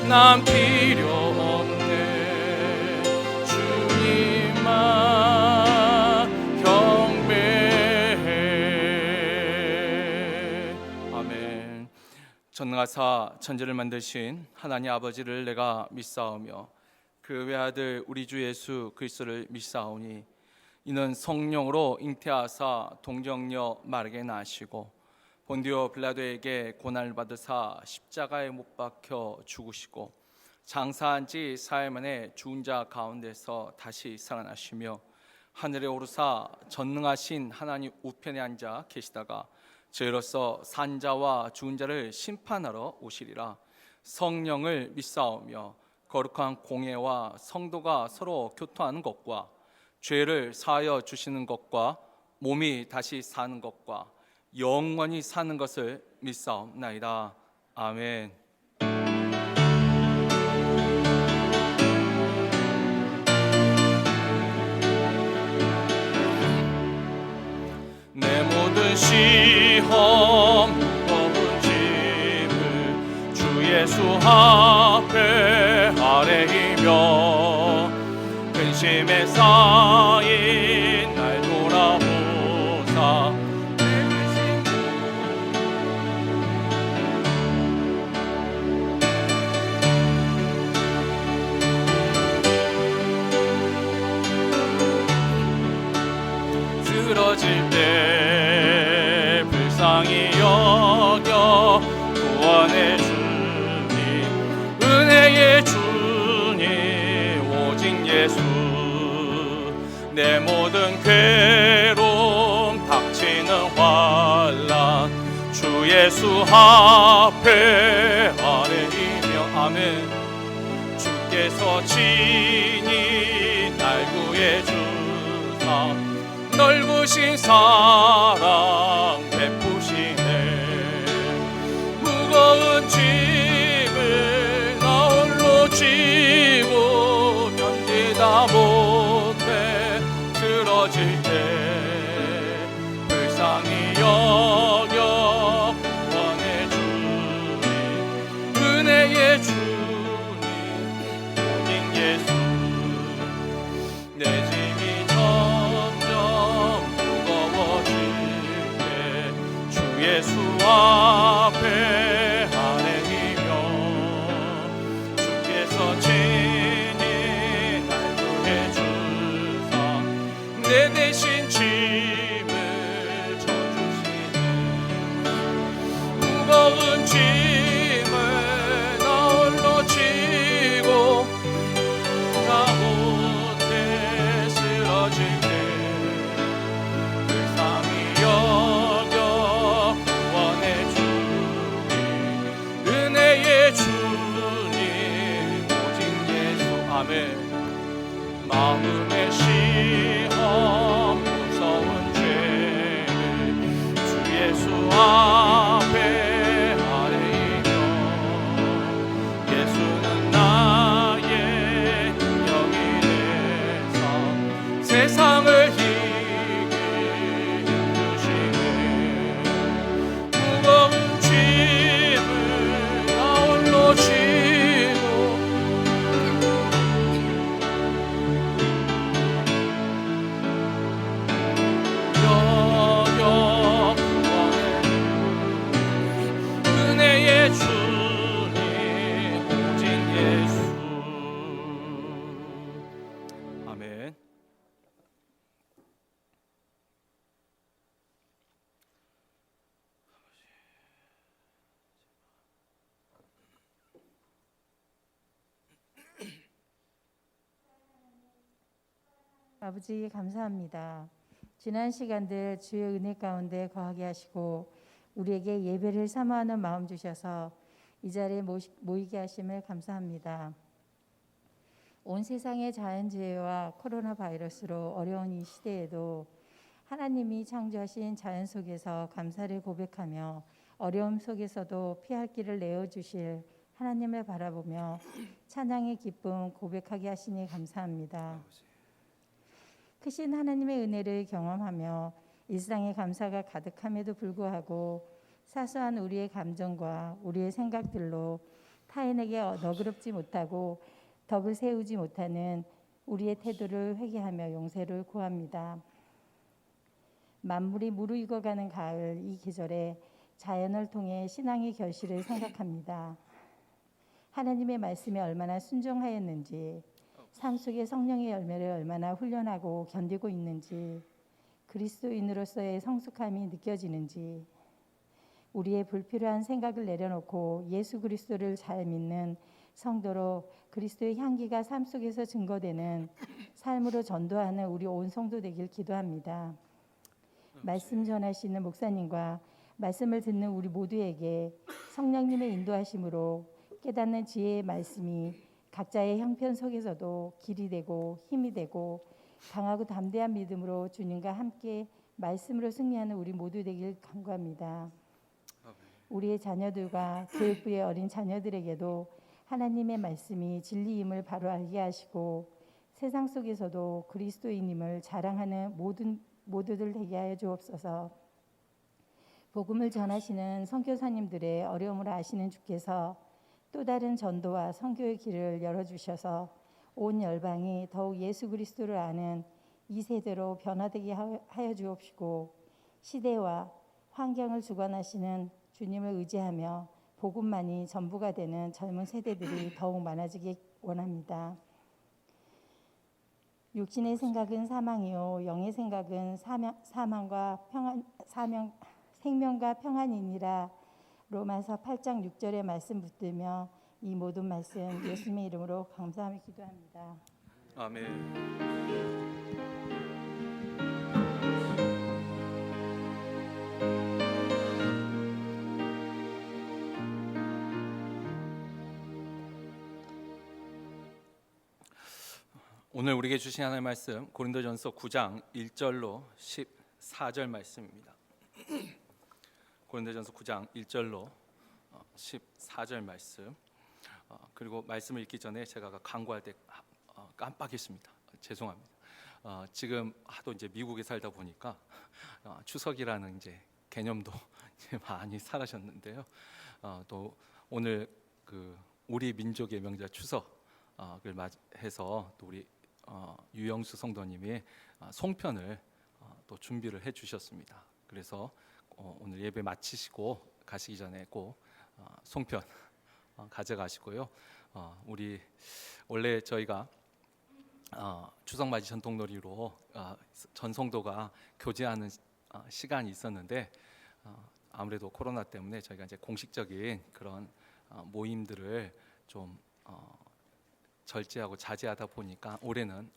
난 필요 없네. 주님만 경배해. 아멘. 전능하사 천지를 만드신 하나님 아버지를 내가 믿사오며 그 외아들 우리 주 예수 그리스도를 믿사오니 이는 성령으로 잉태하사 동정녀 마르게 나시고 본디오 빌라도에게 고난을 받으사 십자가에 못 박혀 죽으시고 장사한 지 사흘 만에 죽은 자 가운데서 다시 살아나시며 하늘에 오르사 전능하신 하나님 우편에 앉아 계시다가 저희로서 산자와 죽은 자를 심판하러 오시리라. 성령을 믿사오며 거룩한 공예와 성도가 서로 교통하는 것과 죄를 사하여 주시는 것과 몸이 다시 사는 것과 영원히 사는 것을 믿사옵나이다. 아멘. 내 모든 시험 무거운 짐을 주 예수 앞에 아뢰이며 근심에 쌓인 날 돌아보사 쓰러질 때 불쌍히 여겨 구원해 주님, 은혜의 주님 오직 예수. 내 모든 괴로움 닥치는 환난 주 예수 앞에 아뢰이며 아멘. 주께서 친히 날 구해 주사 넓으신 사랑 베푸시네. 무거운 짐을 나 홀로 지고 견디다 못해 쓰러질 때 불쌍히 여겨 구원해 주님, 은혜의 주님 오직 예수. 내 짐이 예수 앞에 아뢰이며 주께서 친히 날 구해 주사 내 대신 짐을 져주시네. 무거운 짐을 나 홀로 지고 나 못해 쓰러질 때 불쌍히 주님 오직 예수. 아멘. 마음의 시험 무서운 죄를 주 예수 앞에 아뢰이며 예수는 나의 영이 되사 세상을 이기게 힘주시네. 무거운 짐을 나 홀로 지고 여겨 구원해 은혜의 주님 오직 예수. 아멘. 아버지 감사합니다. 지난 시간들 주의 은혜 가운데 거하게 하시고 우리에게 예배를 사모하는 마음 주셔서 이 자리에 모이게 하심을 감사합니다. 온 세상의 자연재해와 코로나 바이러스로 어려운 이 시대에도 하나님이 창조하신 자연 속에서 감사를 고백하며 어려움 속에서도 피할 길을 내어주실 하나님을 바라보며 찬양의 기쁨 고백하게 하시니 감사합니다. 크신 하나님의 은혜를 경험하며 일상의 감사가 가득함에도 불구하고 사소한 우리의 감정과 우리의 생각들로 타인에게 너그럽지 못하고 덕을 세우지 못하는 우리의 태도를 회개하며 용서를 구합니다. 만물이 무르익어가는 가을 이 계절에 자연을 통해 신앙의 결실을 생각합니다. 하나님의 말씀에 얼마나 순종하였는지, 삶 속에 성령의 열매를 얼마나 훈련하고 견디고 있는지, 그리스도인으로서의 성숙함이 느껴지는지, 우리의 불필요한 생각을 내려놓고 예수 그리스도를 잘 믿는 성도로 그리스도의 향기가 삶 속에서 증거되는 삶으로 전도하는 우리 온 성도 되길 기도합니다. 말씀 전하시는 목사님과 말씀을 듣는 우리 모두에게 성령님의 인도하심으로 깨닫는 지혜의 말씀이 각자의 형편 속에서도 길이 되고 힘이 되고 강하고 담대한 믿음으로 주님과 함께 말씀으로 승리하는 우리 모두 되길 간구합니다. 우리의 자녀들과 교육부의 어린 자녀들에게도 하나님의 말씀이 진리임을 바로 알게 하시고 세상 속에서도 그리스도인임을 자랑하는 모두들 되게 하여 주옵소서. 복음을 전하시는 선교사님들의 어려움을 아시는 주께서 또 다른 전도와 선교의 길을 열어주셔서 온 열방이 더욱 예수 그리스도를 아는 이 세대로 변화되게 하여 주옵시고 시대와 환경을 주관하시는 주님을 의지하며 복음만이 전부가 되는 젊은 세대들이 더욱 많아지기 원합니다. 육신의 생각은 사망이요 영의 생각은 생명과 평안이니라. 로마서 8장 6절의 말씀 붙들며 이 모든 말씀 예수님의 이름으로 감사하며 기도합니다. 아멘. 오늘 우리에게 주신 하나님의 말씀 고린도전서 9장 1절로 14절 말씀입니다. 고린도전서 9장 1절로 14절 말씀. 그리고 말씀을 읽기 전에 제가 광고할 때 깜빡했습니다. 죄송합니다. 지금 하도 이제 미국에 살다 보니까 추석이라는 이제 개념도 이제 많이 사라졌는데요. 또 오늘 그 우리 민족의 명절 추석을 맞이해서 또 우리 유영수 성도님이 송편을 또 준비를 해주셨습니다. 그래서 오늘 예배 마치시고 가시기 전에 꼭 송편 가져가시고요. 우리 원래 저희가 추석맞이 전통놀이로 전 성도가 교제하는 시간이 있었는데 아무래도 코로나 때문에 저희가 이제 공식적인 그런 모임들을 좀 절제하고 자제하다 보니까 올해는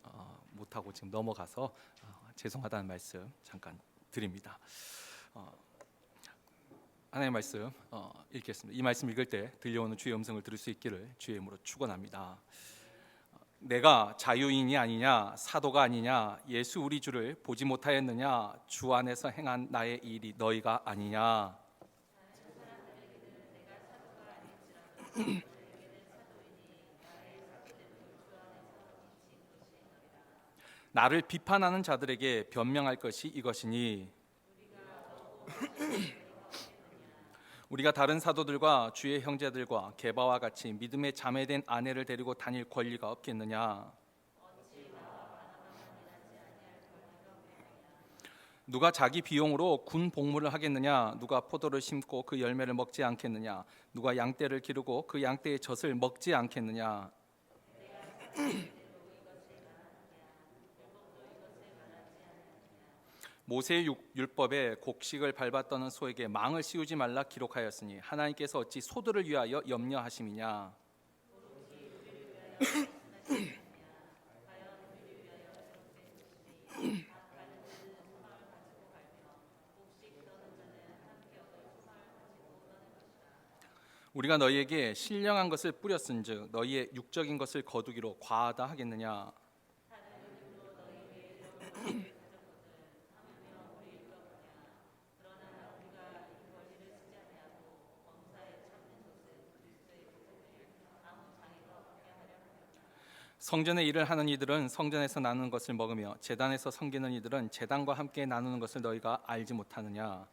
못하고 지금 넘어가서 죄송하다는 말씀 잠깐 드립니다. 하나님의 말씀 읽겠습니다. 이 말씀 읽을 때 들려오는 주의 음성을 들을 수 있기를 주의 이름으로 축원합니다. 내가 자유인이 아니냐 사도가 아니냐 예수 우리 주를 보지 못하였느냐 주 안에서 행한 나의 일이 너희가 아니냐. 나를 비판하는 자들에게 변명할 것이 이것이니 우리가 다른 사도들과 주의 형제들과 게바와 같이 믿음에 자매된 아내를 데리고 다닐 권리가 없겠느냐. 누가 자기 비용으로 군 복무를 하겠느냐. 누가 포도를 심고 그 열매를 먹지 않겠느냐. 누가 양떼를 기르고 그 양떼의 젖을 먹지 않겠느냐. 모세의 율법에 곡식을 밟았던 소에게 망을 씌우지 말라 기록하였으니 하나님께서 어찌 소들을 위하여 염려하심이냐. 우리가 너희에게 신령한 것을 뿌렸은즉 너희의 육적인 것을 거두기로 과하다 하겠느냐. 성전의 일을 하는 이들은 성전에서 나누는 것을 먹으며 제단에서 섬기는 이들은 제단과 함께 나누는 것을 너희가 알지 못하느냐.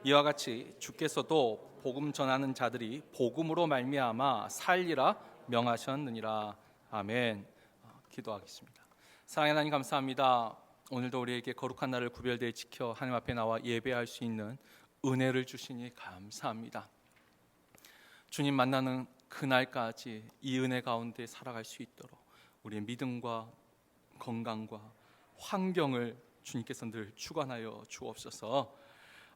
이와 같이 주께서도 복음 전하는 자들이 복음으로 말미암아 살리라 명하셨느니라. 아멘. 기도하겠습니다. 사랑의 하나님 감사합니다. 오늘도 우리에게 거룩한 날을 구별되어 지켜 하나님 앞에 나와 예배할 수 있는 은혜를 주시니 감사합니다. 주님 만나는 그날까지 이 은혜 가운데 살아갈 수 있도록 우리의 믿음과 건강과 환경을 주님께서 늘 주관하여 주옵소서.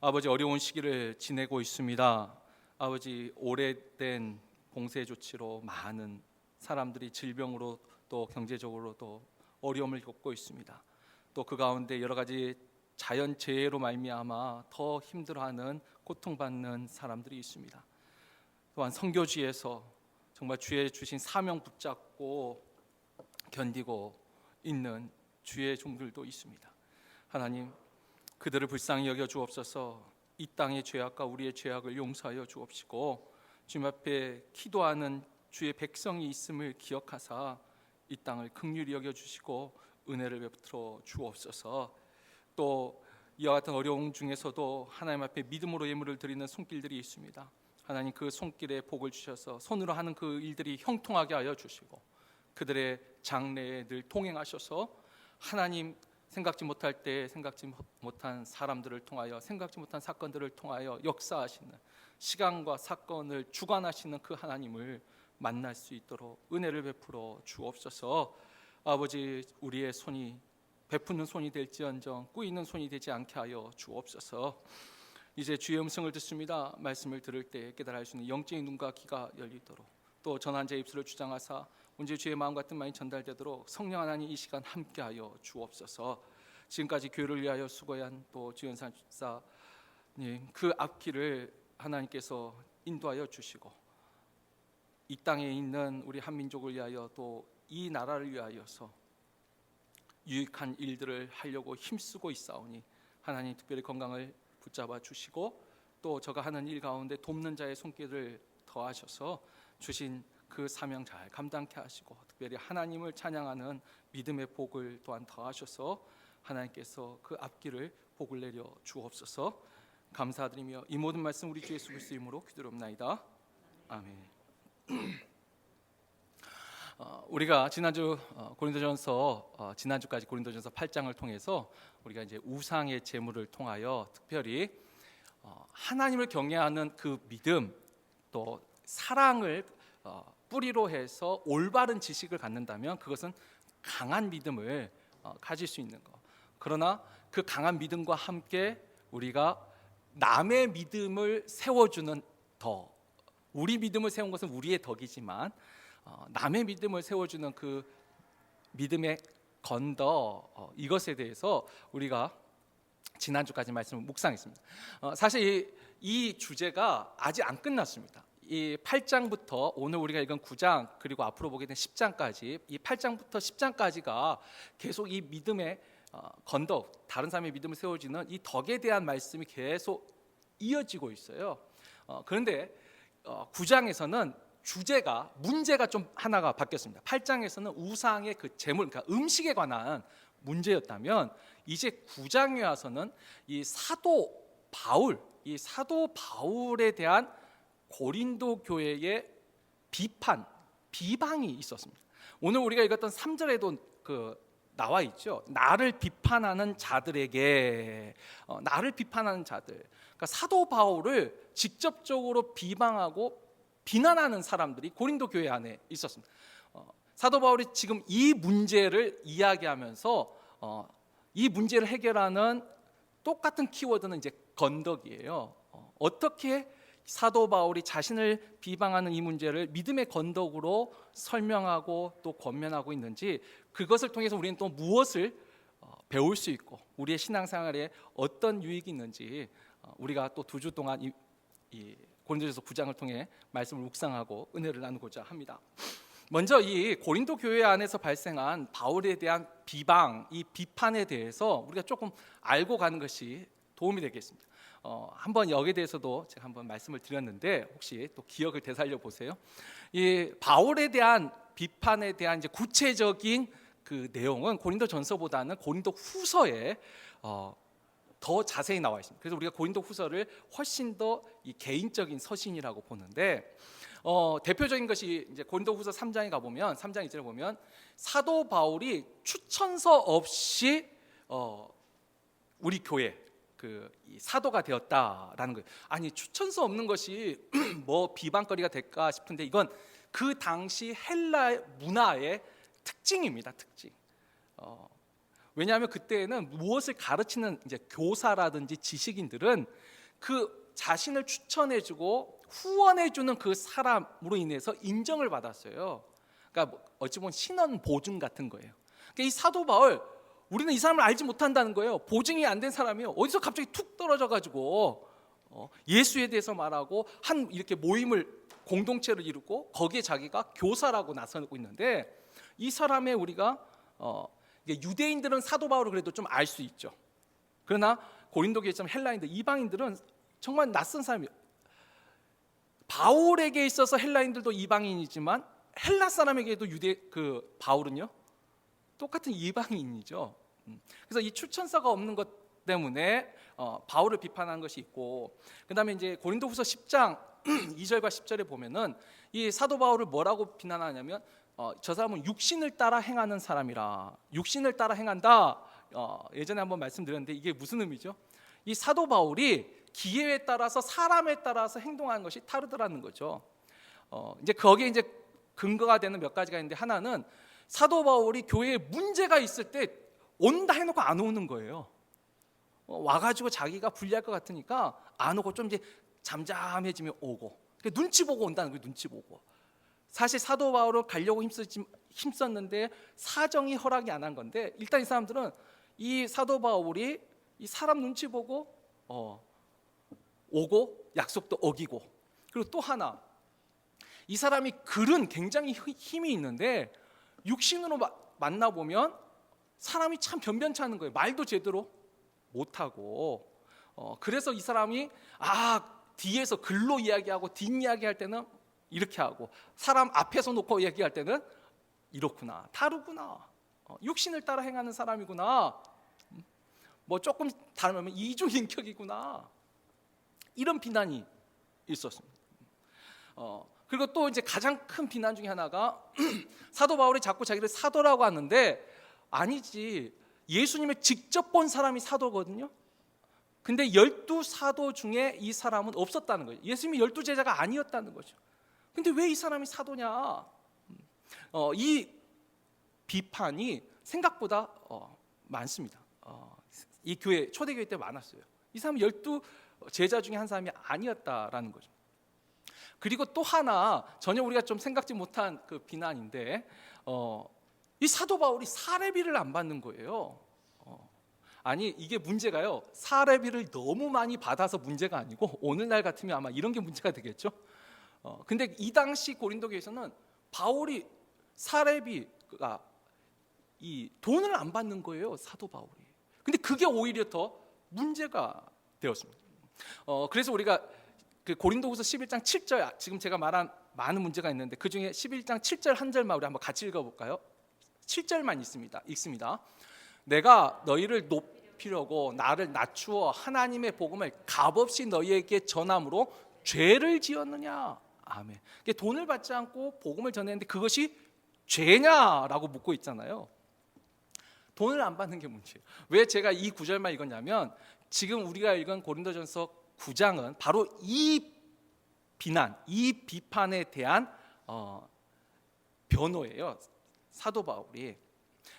아버지, 어려운 시기를 지내고 있습니다. 아버지, 오래된 봉쇄 조치로 많은 사람들이 질병으로 또 경제적으로도 어려움을 겪고 있습니다. 또 그 가운데 여러 가지 자연재해로 말미암아 더 힘들어하는 고통받는 사람들이 있습니다. 또한 선교지에서 정말 주의 주신 사명 붙잡고 견디고 있는 주의 종들도 있습니다. 하나님, 그들을 불쌍히 여겨 주옵소서. 이 땅의 죄악과 우리의 죄악을 용서하여 주옵시고 주님 앞에 기도하는 주의 백성이 있음을 기억하사 이 땅을 긍휼히 여겨 주시고 은혜를 베풀어 주옵소서. 또 이와 같은 어려움 중에서도 하나님 앞에 믿음으로 예물을 드리는 손길들이 있습니다. 하나님, 그 손길에 복을 주셔서 손으로 하는 그 일들이 형통하게 하여 주시고 그들의 장래에 늘 동행하셔서 하나님 생각지 못할 때 생각지 못한 사람들을 통하여 생각지 못한 사건들을 통하여 역사하시는 시간과 사건을 주관하시는 그 하나님을 만날 수 있도록 은혜를 베풀어 주옵소서. 아버지, 우리의 손이 베푸는 손이 될지언정 꾸이는 손이 되지 않게 하여 주옵소서. 이제 주의 음성을 듣습니다. 말씀을 들을 때 깨달아 알 수 있는 영적인 눈과 귀가 열리도록, 또 전한 자의 입술을 주장하사 온전히 주의 마음 같은 마음이 전달되도록 성령 하나님 이 시간 함께하여 주옵소서. 지금까지 교회를 위하여 수고한 또 주연사 집사님, 그 앞길을 하나님께서 인도하여 주시고 이 땅에 있는 우리 한민족을 위하여 또 이 나라를 위하여서 유익한 일들을 하려고 힘쓰고 있사오니 하나님 특별히 건강을 붙잡아 주시고 또 저가 하는 일 가운데 돕는 자의 손길을 더하셔서 주신 그 사명 잘 감당케 하시고 특별히 하나님을 찬양하는 믿음의 복을 또한 더하셔서 하나님께서 그 앞길을 복을 내려 주옵소서. 감사드리며 이 모든 말씀 우리 주 예수 그리스도 이름으로 기도합나이다. 아멘. 우리가 지난주 고린도전서 지난주까지 고린도전서 8장을 통해서 우리가 이제 우상의 제물을 통하여 특별히 하나님을 경외하는 그 믿음 또 사랑을 뿌리로 해서 올바른 지식을 갖는다면 그것은 강한 믿음을 가질 수 있는 것. 그러나 그 강한 믿음과 함께 우리가 남의 믿음을 세워주는 덕, 우리 믿음을 세운 것은 우리의 덕이지만 남의 믿음을 세워주는 그 믿음의 건더, 이것에 대해서 우리가 지난주까지 말씀을 묵상했습니다. 사실 이 주제가 아직 안 끝났습니다. 이 8장부터 오늘 우리가 읽은 9장 그리고 앞으로 보게 된 10장까지 이 8장부터 10장까지가 계속 이 믿음의 건덕, 다른 사람의 믿음을 세워주는 이 덕에 대한 말씀이 계속 이어지고 있어요. 그런데 9장에서는 문제가 좀 하나가 바뀌었습니다. 8장에서는 우상의 그 제물, 그러니까 음식에 관한 문제였다면 이제 9장에 와서는 이 사도 바울에 대한 고린도 교회의 비방이 있었습니다. 오늘 우리가 읽었던 3절에도 나와 있죠. 나를 비판하는 자들에게, 나를 비판하는 자들. 그러니까 사도 바울을 직접적으로 비방하고 비난하는 사람들이 고린도 교회 안에 있었습니다. 사도 바울이 지금 이 문제를 이야기하면서 이 문제를 해결하는 똑같은 키워드는 이제 건덕이에요. 어떻게 사도 바울이 자신을 비방하는 이 문제를 믿음의 건덕으로 설명하고 또 권면하고 있는지, 그것을 통해서 우리는 또 무엇을 배울 수 있고 우리의 신앙생활에 어떤 유익이 있는지 우리가 또 2주 동안 이 고린도전서 9장을 통해 말씀을 묵상하고 은혜를 나누고자 합니다. 먼저 이 고린도 교회 안에서 발생한 바울에 대한 이 비판에 대해서 우리가 조금 알고 가는 것이 도움이 되겠습니다. 한번 여기에 대해서도 제가 한번 말씀을 드렸는데 혹시 또 기억을 되살려 보세요. 이 바울에 대한 비판에 대한 이제 구체적인 그 내용은 고린도전서보다는 고린도 후서에 더 자세히 나와 있습니다. 그래서 우리가 고린도후서를 훨씬 더 이 개인적인 서신이라고 보는데 대표적인 것이 이제 고린도후서 3장에 가 보면 3장 2절에 보면 사도 바울이 추천서 없이 우리 교회 이 사도가 되었다라는 거예요. 아니 추천서 없는 것이 뭐 비방거리가 될까 싶은데 이건 그 당시 헬라 문화의 특징입니다. 특징. 왜냐하면 그때는 무엇을 가르치는 이제 교사라든지 지식인들은 그 자신을 추천해주고 후원해주는 그 사람으로 인해서 인정을 받았어요. 그러니까 어찌 보면 신원 보증 같은 거예요. 그러니까 이 사도 바울 우리는 이 사람을 알지 못한다는 거예요. 보증이 안 된 사람이요. 어디서 갑자기 툭 떨어져가지고 예수에 대해서 말하고 한 이렇게 모임을 공동체를 이루고 거기에 자기가 교사라고 나서고 있는데 이 사람의 우리가 유대인들은 사도 바울을 그래도 좀 알 수 있죠. 그러나 고린도 교회처럼 헬라인들, 이방인들은 정말 낯선 사람이에요. 바울에게 있어서 헬라인들도 이방인이지만 헬라 사람에게도 바울은요 똑같은 이방인이죠. 그래서 이 추천서가 없는 것 때문에 바울을 비판한 것이 있고, 그다음에 이제 고린도후서 10장 2절과 10절에 보면은 이 사도 바울을 뭐라고 비난하냐면 저 사람은 육신을 따라 행하는 사람이라. 육신을 따라 행한다. 예전에 한번 말씀드렸는데 이게 무슨 의미죠? 이 사도 바울이 기회에 따라서 사람에 따라서 행동하는 것이 다르더라는 거죠. 이제 거기에 이제 근거가 되는 몇 가지가 있는데 하나는 사도 바울이 교회에 문제가 있을 때 온다 해놓고 안 오는 거예요. 와가지고 자기가 불리할 것 같으니까 안 오고 좀 이제 잠잠해지면 오고, 그러니까 눈치 보고 온다는 거예요. 눈치 보고. 사실 사도 바울을 가려고 힘썼는데 사정이 허락이 안 한 건데 일단 이 사람들은 이 사도 바울이 이 사람 눈치 보고 오고 약속도 어기고, 그리고 또 하나 이 사람이 글은 굉장히 힘이 있는데 육신으로 만나보면 사람이 참 변변찮은 거예요. 말도 제대로 못하고. 그래서 이 사람이 뒤에서 글로 이야기하고 뒷이야기할 때는 이렇게 하고 사람 앞에서 놓고 얘기할 때는 이렇구나, 다르구나, 육신을 따라 행하는 사람이구나, 뭐 조금 다르면 이중인격이구나, 이런 비난이 있었습니다. 그리고 또 이제 가장 큰 비난 중에 하나가 사도 바울이 자꾸 자기를 사도라고 하는데 아니지, 예수님을 직접 본 사람이 사도거든요. 근데 12사도 중에 이 사람은 없었다는 거예요. 예수님이 12제자가 아니었다는 거죠. 근데 왜 이 사람이 사도냐? 이 비판이 생각보다 많습니다. 이 교회, 초대교회 때 많았어요. 이 사람은 12제자 중에 한 사람이 아니었다라는 거죠. 그리고 또 하나 전혀 우리가 좀 생각지 못한 그 비난인데 이 사도 바울이 사례비를 안 받는 거예요. 아니 이게 문제가요, 사례비를 너무 많이 받아서 문제가 아니고 오늘날 같으면 아마 이런 게 문제가 되겠죠. 근데 이 당시 고린도 교회에서는 바울이 사례비가 이 돈을 안 받는 거예요, 사도 바울이. 근데 그게 오히려 더 문제가 되었습니다. 그래서 우리가 그 고린도후서 11장 7절, 지금 제가 말한 많은 문제가 있는데 그 중에 11장 7절 한 절만 우리 한번 같이 읽어볼까요? 7절만 읽습니다. 내가 너희를 높이려고 나를 낮추어 하나님의 복음을 값없이 너희에게 전함으로 죄를 지었느냐? 아멘. 돈을 받지 않고 복음을 전했는데 그것이 죄냐라고 묻고 있잖아요. 돈을 안 받는 게 문제예요. 왜 제가 이 구절만 읽었냐면 지금 우리가 읽은 고린도전서 9장은 바로 이 비난, 이 비판에 대한 변호예요, 사도 바울이.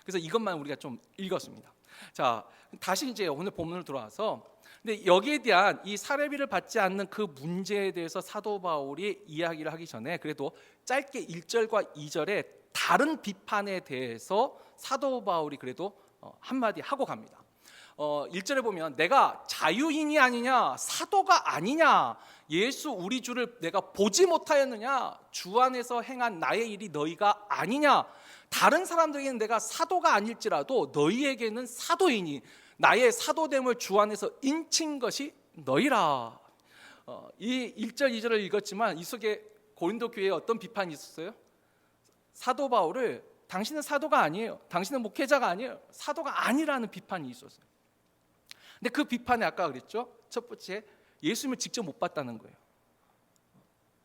그래서 이것만 우리가 좀 읽었습니다. 자, 다시 이제 오늘 본문으로 돌아와서, 근데 여기에 대한 이 사례비를 받지 않는 그 문제에 대해서 사도 바울이 이야기를 하기 전에 그래도 짧게 1절과 2절에 다른 비판에 대해서 사도 바울이 그래도 한마디 하고 갑니다. 1절에 보면 내가 자유인이 아니냐, 사도가 아니냐, 예수 우리 주를 내가 보지 못하였느냐, 주 안에서 행한 나의 일이 너희가 아니냐, 다른 사람들에게는 내가 사도가 아닐지라도 너희에게는 사도이니 나의 사도됨을 주 안에서 인친 것이 너희라. 이 1절 2절을 읽었지만 이 속에 고린도 교회에 어떤 비판이 있었어요? 사도 바울을 당신은 사도가 아니에요, 당신은 목회자가 아니에요, 사도가 아니라는 비판이 있었어요. 근데 그 비판에 아까 그랬죠. 첫 번째, 예수님을 직접 못 봤다는 거예요.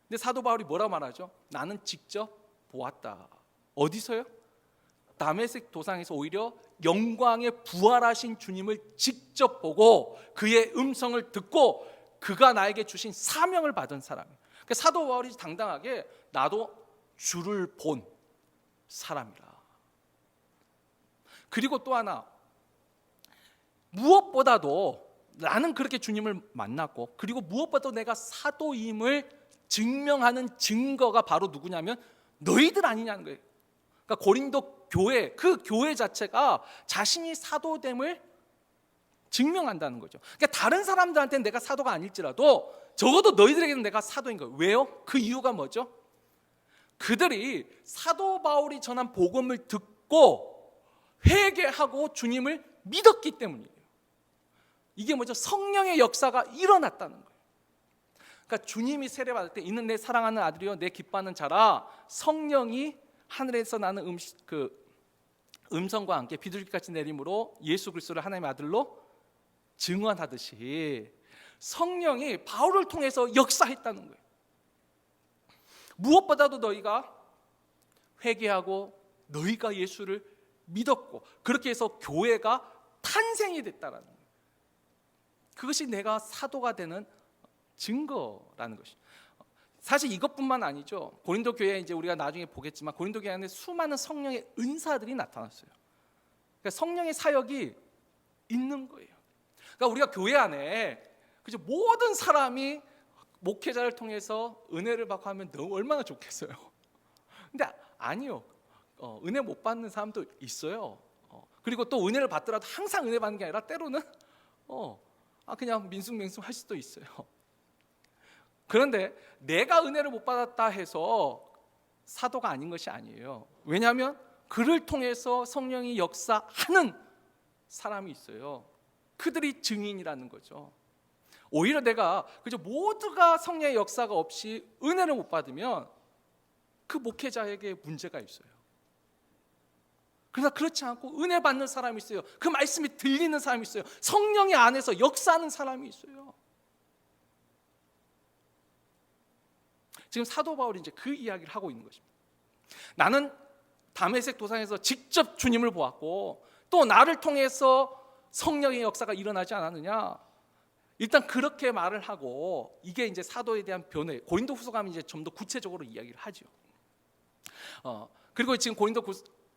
근데 사도 바울이 뭐라 말하죠? 나는 직접 보았다. 어디서요? 다메섹 도상에서 오히려 영광의 부활하신 주님을 직접 보고 그의 음성을 듣고 그가 나에게 주신 사명을 받은 사람이에요. 그러니까 사도 바울이 당당하게 나도 주를 본 사람이라. 그리고 또 하나, 무엇보다도 나는 그렇게 주님을 만났고, 그리고 무엇보다도 내가 사도임을 증명하는 증거가 바로 누구냐면 너희들 아니냐는 거예요. 그러니까 고린도 교회, 그 교회 자체가 자신이 사도됨을 증명한다는 거죠. 그러니까 다른 사람들한테는 내가 사도가 아닐지라도 적어도 너희들에게는 내가 사도인 거예요. 왜요? 그 이유가 뭐죠? 그들이 사도 바울이 전한 복음을 듣고 회개하고 주님을 믿었기 때문이에요. 이게 뭐죠? 성령의 역사가 일어났다는 거예요. 그러니까 주님이 세례받을 때 이는 내 사랑하는 아들이요 내 기뻐하는 자라, 성령이 하늘에서 나는 음성과 함께 비둘기같이 내림으로 예수 그리스도를 하나님의 아들로 증언하듯이 성령이 바울을 통해서 역사했다는 거예요. 무엇보다도 너희가 회개하고 너희가 예수를 믿었고 그렇게 해서 교회가 탄생이 됐다라는 거예요. 그것이 내가 사도가 되는 증거라는 것이죠. 사실 이것뿐만 아니죠. 고린도 교회에 이제 우리가 나중에 보겠지만 고린도 교회 안에 수많은 성령의 은사들이 나타났어요. 그러니까 성령의 사역이 있는 거예요. 그러니까 우리가 교회 안에 그죠, 모든 사람이 목회자를 통해서 은혜를 받고 하면 너무 얼마나 좋겠어요. 근데 아니요. 은혜 못 받는 사람도 있어요. 그리고 또 은혜를 받더라도 항상 은혜 받는 게 아니라 때로는 그냥 민숭맹숭 할 수도 있어요. 그런데 내가 은혜를 못 받았다 해서 사도가 아닌 것이 아니에요. 왜냐하면 그를 통해서 성령이 역사하는 사람이 있어요. 그들이 증인이라는 거죠. 오히려 내가 그저 모두가 성령의 역사가 없이 은혜를 못 받으면 그 목회자에게 문제가 있어요. 그러나 그렇지 않고 은혜 받는 사람이 있어요. 그 말씀이 들리는 사람이 있어요. 성령의 안에서 역사하는 사람이 있어요. 지금 사도 바울이 이제 그 이야기를 하고 있는 것입니다. 나는 다메섹 도상에서 직접 주님을 보았고 또 나를 통해서 성령의 역사가 일어나지 않았느냐? 일단 그렇게 말을 하고 이게 이제 사도에 대한 변화. 고린도후서 가면 이제 좀 더 구체적으로 이야기를 하죠. 그리고 지금 고린도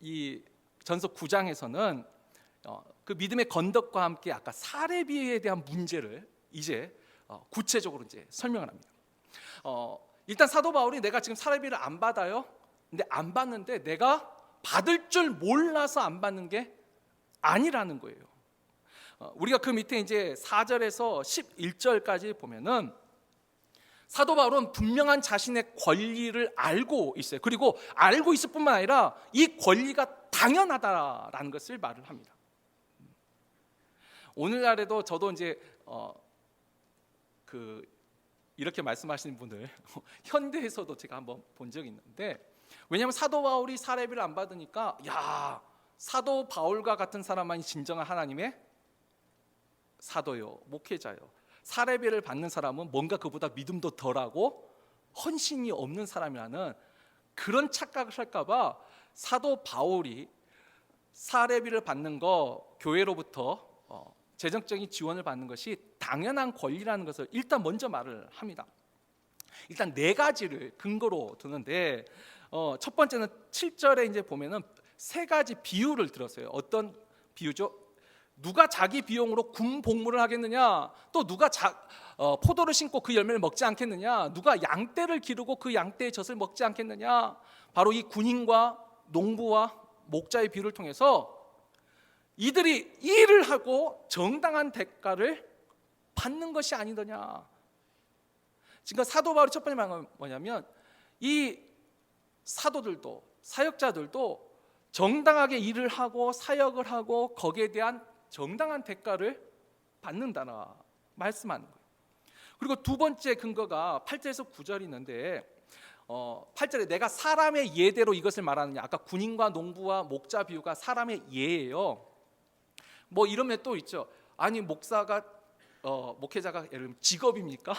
이 전서 9장에서는 그 믿음의 건덕과 함께 아까 사례비에 대한 문제를 이제 구체적으로 이제 설명을 합니다. 일단 사도 바울이 내가 지금 사례비를 안 받아요. 근데 안 받는데 내가 받을 줄 몰라서 안 받는 게 아니라는 거예요. 우리가 그 밑에 이제 4절에서 11절까지 보면은 사도 바울은 분명한 자신의 권리를 알고 있어요. 그리고 알고 있을 뿐만 아니라 이 권리가 당연하다라는 것을 말을 합니다. 오늘날에도 저도 이제 이렇게 말씀하시는 분들 현대에서도 제가 한번 본 적이 있는데, 왜냐하면 사도 바울이 사례비를 안 받으니까 야, 사도 바울과 같은 사람만이 진정한 하나님의 사도요, 목회자요. 사례비를 받는 사람은 뭔가 그보다 믿음도 덜하고 헌신이 없는 사람이라는 그런 착각을 할까 봐 사도 바울이 사례비를 받는 거, 교회로부터 재정적인 지원을 받는 것이 당연한 권리라는 것을 일단 먼저 말을 합니다. 일단 네 가지를 근거로 두는데 첫 번째는 7절에 이제 보면은 세 가지 비유를 들었어요. 어떤 비유죠? 누가 자기 비용으로 군복무를 하겠느냐? 또 누가 포도를 심고 그 열매를 먹지 않겠느냐? 누가 양떼를 기르고 그 양떼의 젖을 먹지 않겠느냐? 바로 이 군인과 농부와 목자의 비유를 통해서 이들이 일을 하고 정당한 대가를 받는 것이 아니더냐. 지금 사도 바울의 첫 번째 말은 뭐냐면 이 사도들도 사역자들도 정당하게 일을 하고 사역을 하고 거기에 대한 정당한 대가를 받는다나 말씀하는 거예요. 그리고 두 번째 근거가 8절에서 9절이 있는데 8절에 내가 사람의 예대로 이것을 말하느냐. 아까 군인과 농부와 목자 비유가 사람의 예예요. 뭐 이런 면 또 있죠. 아니 목사가 목회자가 예를 들면 직업입니까?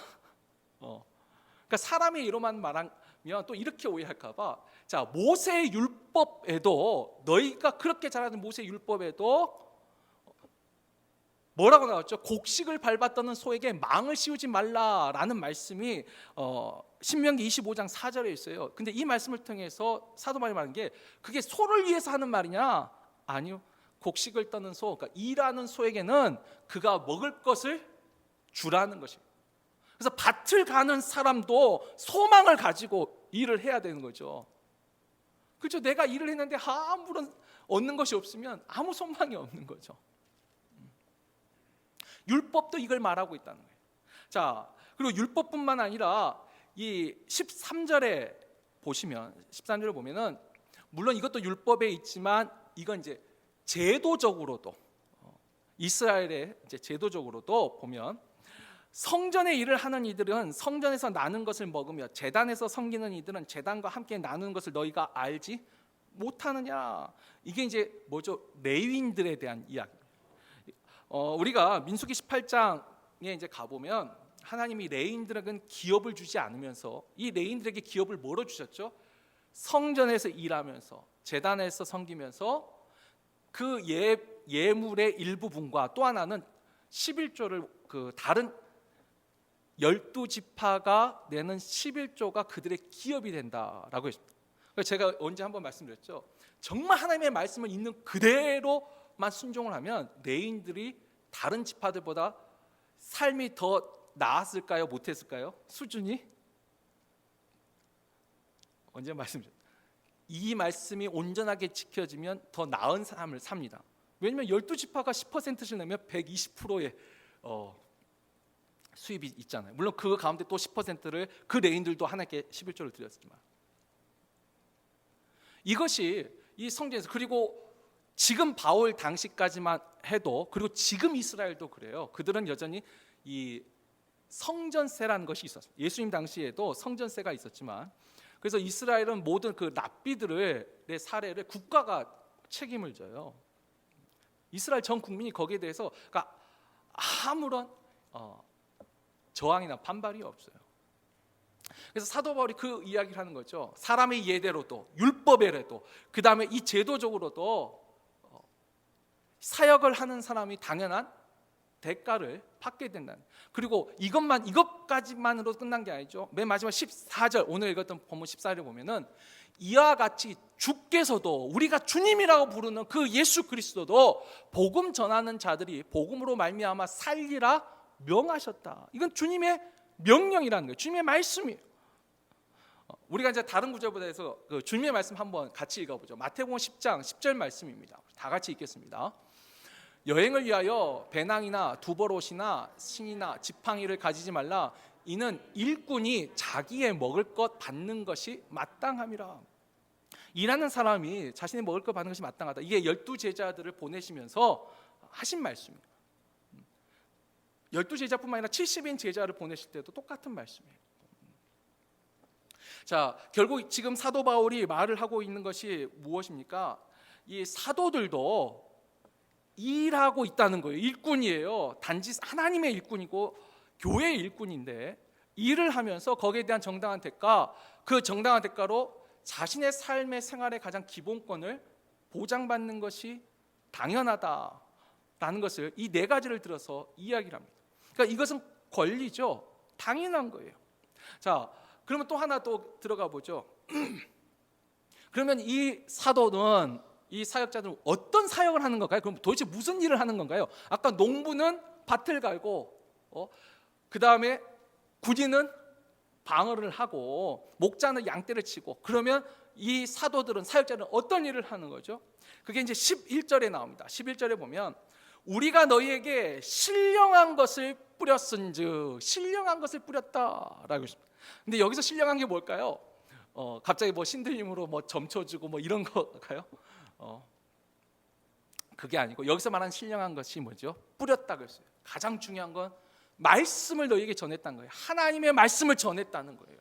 그러니까 사람의 이로만 말하면 또 이렇게 오해할까봐, 자, 모세의 율법에도, 너희가 그렇게 잘하는 모세의 율법에도 뭐라고 나왔죠? 곡식을 밟았다는 소에게 망을 씌우지 말라라는 말씀이 신명기 25장 4절에 있어요. 근데 이 말씀을 통해서 사도 바울이 말하는 게, 그게 소를 위해서 하는 말이냐? 아니요. 곡식을 떠는 소, 그러니까 일하는 소에게는 그가 먹을 것을 주라는 것입니다. 그래서 밭을 가는 사람도 소망을 가지고 일을 해야 되는 거죠. 그렇죠? 내가 일을 했는데 아무런 얻는 것이 없으면 아무 소망이 없는 거죠. 율법도 이걸 말하고 있다는 거예요. 자, 그리고 율법뿐만 아니라 이 13절에 보시면, 13절을 보면은 물론 이것도 율법에 있지만 이건 이제 제도적으로도, 이스라엘의 이제 제도적으로도 보면, 성전의 일을 하는 이들은 성전에서 나는 것을 먹으며 제단에서 섬기는 이들은 제단과 함께 나누는 것을 너희가 알지 못하느냐. 이게 이제 뭐죠? 레위인들에 대한 이야기. 우리가 민수기 18장에 이제 가보면 하나님이 레위인들에게는 기업을 주지 않으면서 이 레위인들에게 기업을 뭐로 주셨죠? 성전에서 일하면서 제단에서 섬기면서 그 예물의 일부분과 또 하나는 11조를 그 다른 12지파가 내는 11조가 그들의 기업이 된다라고 했습니다. 제가 언제 한번 말씀드렸죠. 정말 하나님의 말씀을 있는 그대로만 순종을 하면 레위인들이 다른 지파들보다 삶이 더 나았을까요? 못했을까요? 수준이? 언제 말씀드렸죠. 이 말씀이 온전하게 지켜지면 더 나은 삶을 삽니다. 왜냐하면 12지파가 10%씩 내면 120%의 수입이 있잖아요. 물론 그 가운데 또 10%를 그 레인들도 하나님께 11조를 드렸지만, 이것이 이 성전에서, 그리고 지금 바울 당시까지만 해도, 그리고 지금 이스라엘도 그래요. 그들은 여전히 이 성전세라는 것이 있었어요. 예수님 당시에도 성전세가 있었지만, 그래서 이스라엘은 모든 그 랍비들의 사례를 국가가 책임을 져요. 이스라엘 전 국민이 거기에 대해서 그러니까 아무런 저항이나 반발이 없어요. 그래서 사도 바울이 그 이야기를 하는 거죠. 사람의 예대로도, 율법에라도, 그 다음에 이 제도적으로도 사역을 하는 사람이 당연한 대가를 받게 된다는. 그리고 이것까지만으로 끝난 게 아니죠. 맨 마지막 14절, 오늘 읽었던 본문 14절에 보면은 이와 같이 주께서도, 우리가 주님이라고 부르는 그 예수 그리스도도 복음 전하는 자들이 복음으로 말미암아 살리라 명하셨다. 이건 주님의 명령이라는 거예요. 주님의 말씀이에요. 우리가 이제 다른 구절보다 해서 그 주님의 말씀 한번 같이 읽어보죠. 마태복음 10장 10절 말씀입니다. 다 같이 읽겠습니다. 여행을 위하여 배낭이나 두버롯이나 신이나 지팡이를 가지지 말라. 이는 일꾼이 자기의 먹을 것 받는 것이 마땅함이라. 일하는 사람이 자신의 먹을 것 받는 것이 마땅하다. 이게 12제자들을 보내시면서 하신 말씀이에요. 12제자뿐만 아니라 70인 제자를 보내실 때도 똑같은 말씀이에요. 자, 결국 지금 사도 바울이 말을 하고 있는 것이 무엇입니까? 이 사도들도 일하고 있다는 거예요. 일꾼이에요. 단지 하나님의 일꾼이고 교회의 일꾼인데, 일을 하면서 거기에 대한 정당한 대가, 그 정당한 대가로 자신의 삶의 생활의 가장 기본권을 보장받는 것이 당연하다라는 것을 이 네 가지를 들어서 이야기를 합니다. 그러니까 이것은 권리죠. 당연한 거예요. 자, 그러면 또 하나 또 들어가 보죠. 그러면 이 사도는, 이 사역자들은 어떤 사역을 하는 건가요? 그럼 도대체 무슨 일을 하는 건가요? 아까 농부는 밭을 갈고, 그 다음에 군인은 방어를 하고, 목자는 양떼를 치고, 그러면 이 사도들은, 사역자들은 어떤 일을 하는 거죠? 그게 이제 11절에 나옵니다. 11절에 보면 우리가 너희에게 신령한 것을 뿌렸은즉, 신령한 것을 뿌렸다라고 했습니다. 근데 여기서 신령한 게 뭘까요? 갑자기 뭐 신들림으로 뭐 점쳐주고 뭐 이런 거일까요? 그게 아니고 여기서 말하는 신령한 것이 뭐죠? 뿌렸다고 했어요. 가장 중요한 건 말씀을 너희에게 전했다는 거예요. 하나님의 말씀을 전했다는 거예요.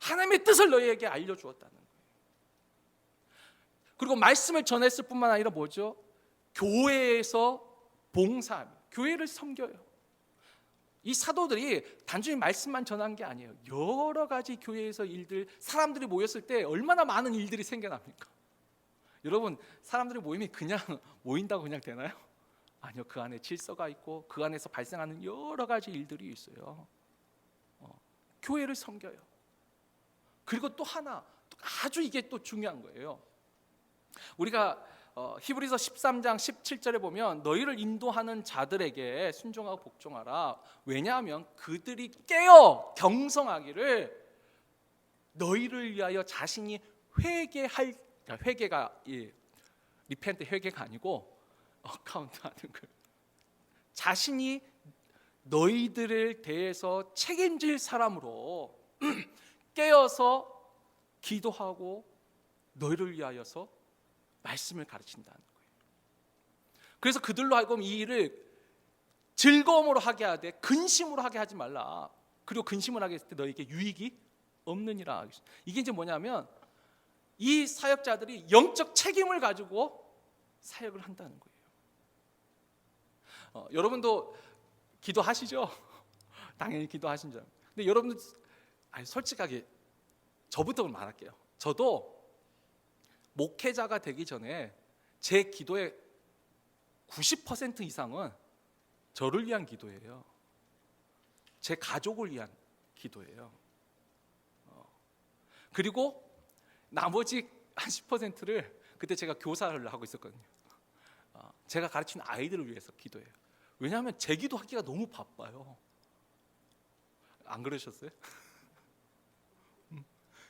하나님의 뜻을 너희에게 알려주었다는 거예요. 그리고 말씀을 전했을 뿐만 아니라 뭐죠? 교회에서 봉사합니다. 교회를 섬겨요. 이 사도들이 단순히 말씀만 전한 게 아니에요. 여러 가지 교회에서 일들, 사람들이 모였을 때 얼마나 많은 일들이 생겨납니까? 여러분, 사람들이 모임이 그냥 모인다고 그냥 되나요? 아니요, 그 안에 질서가 있고 그 안에서 발생하는 여러 가지 일들이 있어요. 교회를 섬겨요. 그리고 또 하나, 아주 이게 또 중요한 거예요. 우리가 히브리서 13장 17절에 보면 너희를 인도하는 자들에게 순종하고 복종하라. 왜냐하면 그들이 깨어 경성하기를 너희를 위하여 자신이 회개할, 회개가 리펜트 회개가 아니고 카운트하는 거. 자신이 너희들을 대해서 책임질 사람으로 깨어서 기도하고 너희를 위하여서 말씀을 가르친다는 거예요. 그래서 그들로 하여금 이 일을 즐거움으로 하게 하되 근심으로 하게 하지 말라. 그리고 근심을 하게 했을 때 너에게 유익이 없느니라. 이게 이제 뭐냐면 이 사역자들이 영적 책임을 가지고 사역을 한다는 거예요. 여러분도 기도하시죠? 당연히 기도하신죠. 근데 여러분들 솔직하게 저부터 말할게요. 저도 목회자가 되기 전에 제 기도의 90% 이상은 저를 위한 기도예요. 제 가족을 위한 기도예요. 그리고 나머지 한 10%를 그때 제가 교사를 하고 있었거든요. 제가 가르치는 아이들을 위해서 기도해요. 왜냐하면 제 기도하기가 너무 바빠요. 안 그러셨어요?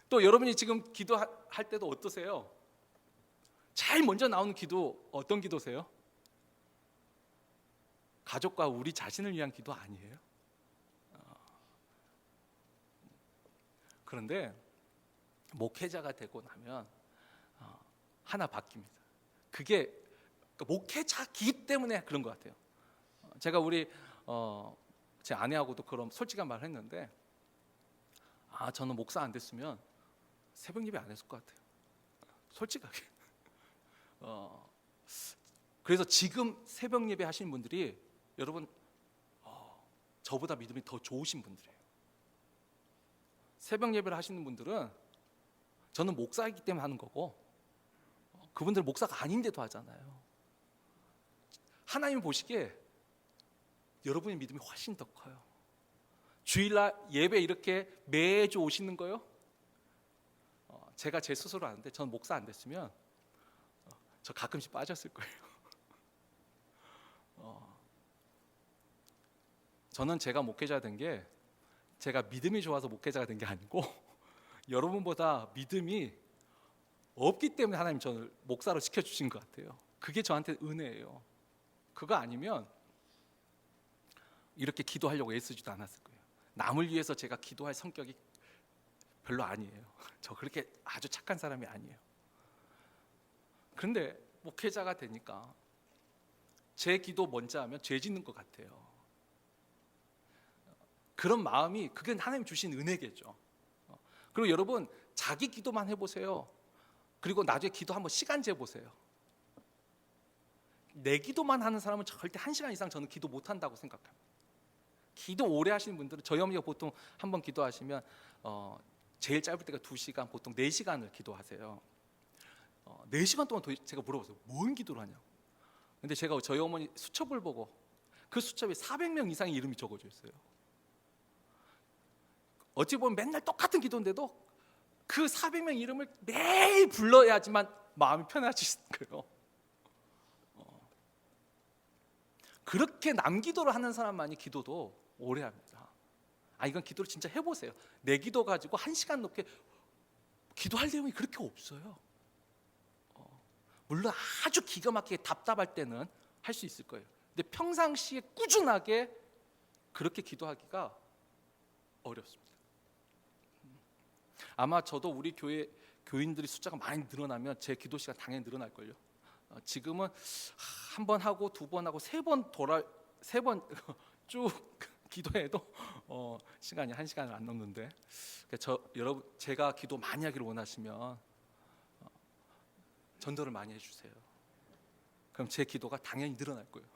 또 여러분이 지금 기도할 때도 어떠세요? 제일 먼저 나오는 기도 어떤 기도세요? 가족과 우리 자신을 위한 기도 아니에요? 그런데 목회자가 되고 나면 하나 바뀝니다. 그게 목회자기 때문에 그런 것 같아요. 제가 우리 제 아내하고도 그런 솔직한 말을 했는데 저는 목사 안 됐으면 새벽 예배 안 했을 것 같아요. 솔직하게. 그래서 지금 새벽 예배 하시는 분들이 여러분 저보다 믿음이 더 좋으신 분들이에요. 새벽 예배를 하시는 분들은 저는 목사이기 때문에 하는 거고 그분들 목사가 아닌데도 하잖아요. 하나님 보시기에 여러분의 믿음이 훨씬 더 커요. 주일날 예배 이렇게 매주 오시는 거요? 제가 제 스스로 아는데 저는 목사 안 됐으면 저 가끔씩 빠졌을 거예요. 저는 제가 목회자 된 게 제가 믿음이 좋아서 목회자가 된 게 아니고 여러분보다 믿음이 없기 때문에 하나님 저를 목사로 시켜주신 것 같아요. 그게 저한테 은혜예요. 그거 아니면 이렇게 기도하려고 애쓰지도 않았을 거예요. 남을 위해서 제가 기도할 성격이 별로 아니에요. 저 그렇게 아주 착한 사람이 아니에요. 그런데 목회자가 되니까 제 기도 먼저 하면 죄 짓는 것 같아요. 그런 마음이 그게 하나님 주신 은혜겠죠. 그리고 여러분 자기 기도만 해보세요. 그리고 나중에 기도 한번 시간 재보세요. 내 기도만 하는 사람은 절대 1시간 이상 저는 기도 못한다고 생각합니다. 기도 오래 하시는 분들은 저희 어머니가 보통 한번 기도하시면 제일 짧을 때가 2시간, 보통 4시간을 기도하세요. 4시간 동안 제가 물어봤어요. 뭔 기도를 하냐고. 근데 제가 저희 어머니 수첩을 보고 그 수첩에 400명 이상의 이름이 적어져 있어요. 어찌 보면 맨날 똑같은 기도인데도 그 400명 이름을 매일 불러야지만 마음이 편해지는 거예요. 그렇게 남기도를 하는 사람만이 기도도 오래 합니다. 이건 기도를 진짜 해보세요. 내 기도 가지고 1시간 넘게 기도할 내용이 그렇게 없어요. 물론 아주 기가 막히게 답답할 때는 할 수 있을 거예요. 근데 평상시에 꾸준하게 그렇게 기도하기가 어렵습니다. 아마 저도 우리 교회 교인들이 숫자가 많이 늘어나면 제 기도 시간 당연히 늘어날걸요. 지금은 한 번 하고 2번 하고 3번 쭉 기도해도 시간이 1시간을 안 넘는데 여러분 제가 기도 많이 하기를 원하시면 전도를 많이 해주세요. 그럼 제 기도가 당연히 늘어날 거예요.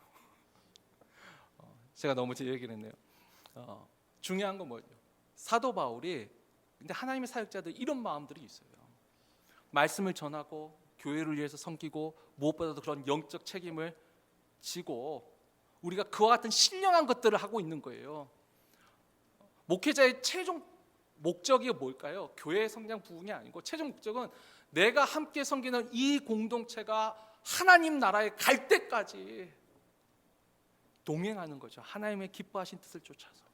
제가 너무 제 얘기를 했네요. 중요한 건 뭐죠? 사도 바울이 근데 하나님의 사역자들 이런 마음들이 있어요. 말씀을 전하고 교회를 위해서 섬기고 무엇보다도 그런 영적 책임을 지고 우리가 그와 같은 신령한 것들을 하고 있는 거예요. 목회자의 최종 목적이 뭘까요? 교회의 성장 부흥이 아니고 최종 목적은 내가 함께 섬기는 이 공동체가 하나님 나라에 갈 때까지 동행하는 거죠. 하나님의 기뻐하신 뜻을 쫓아서.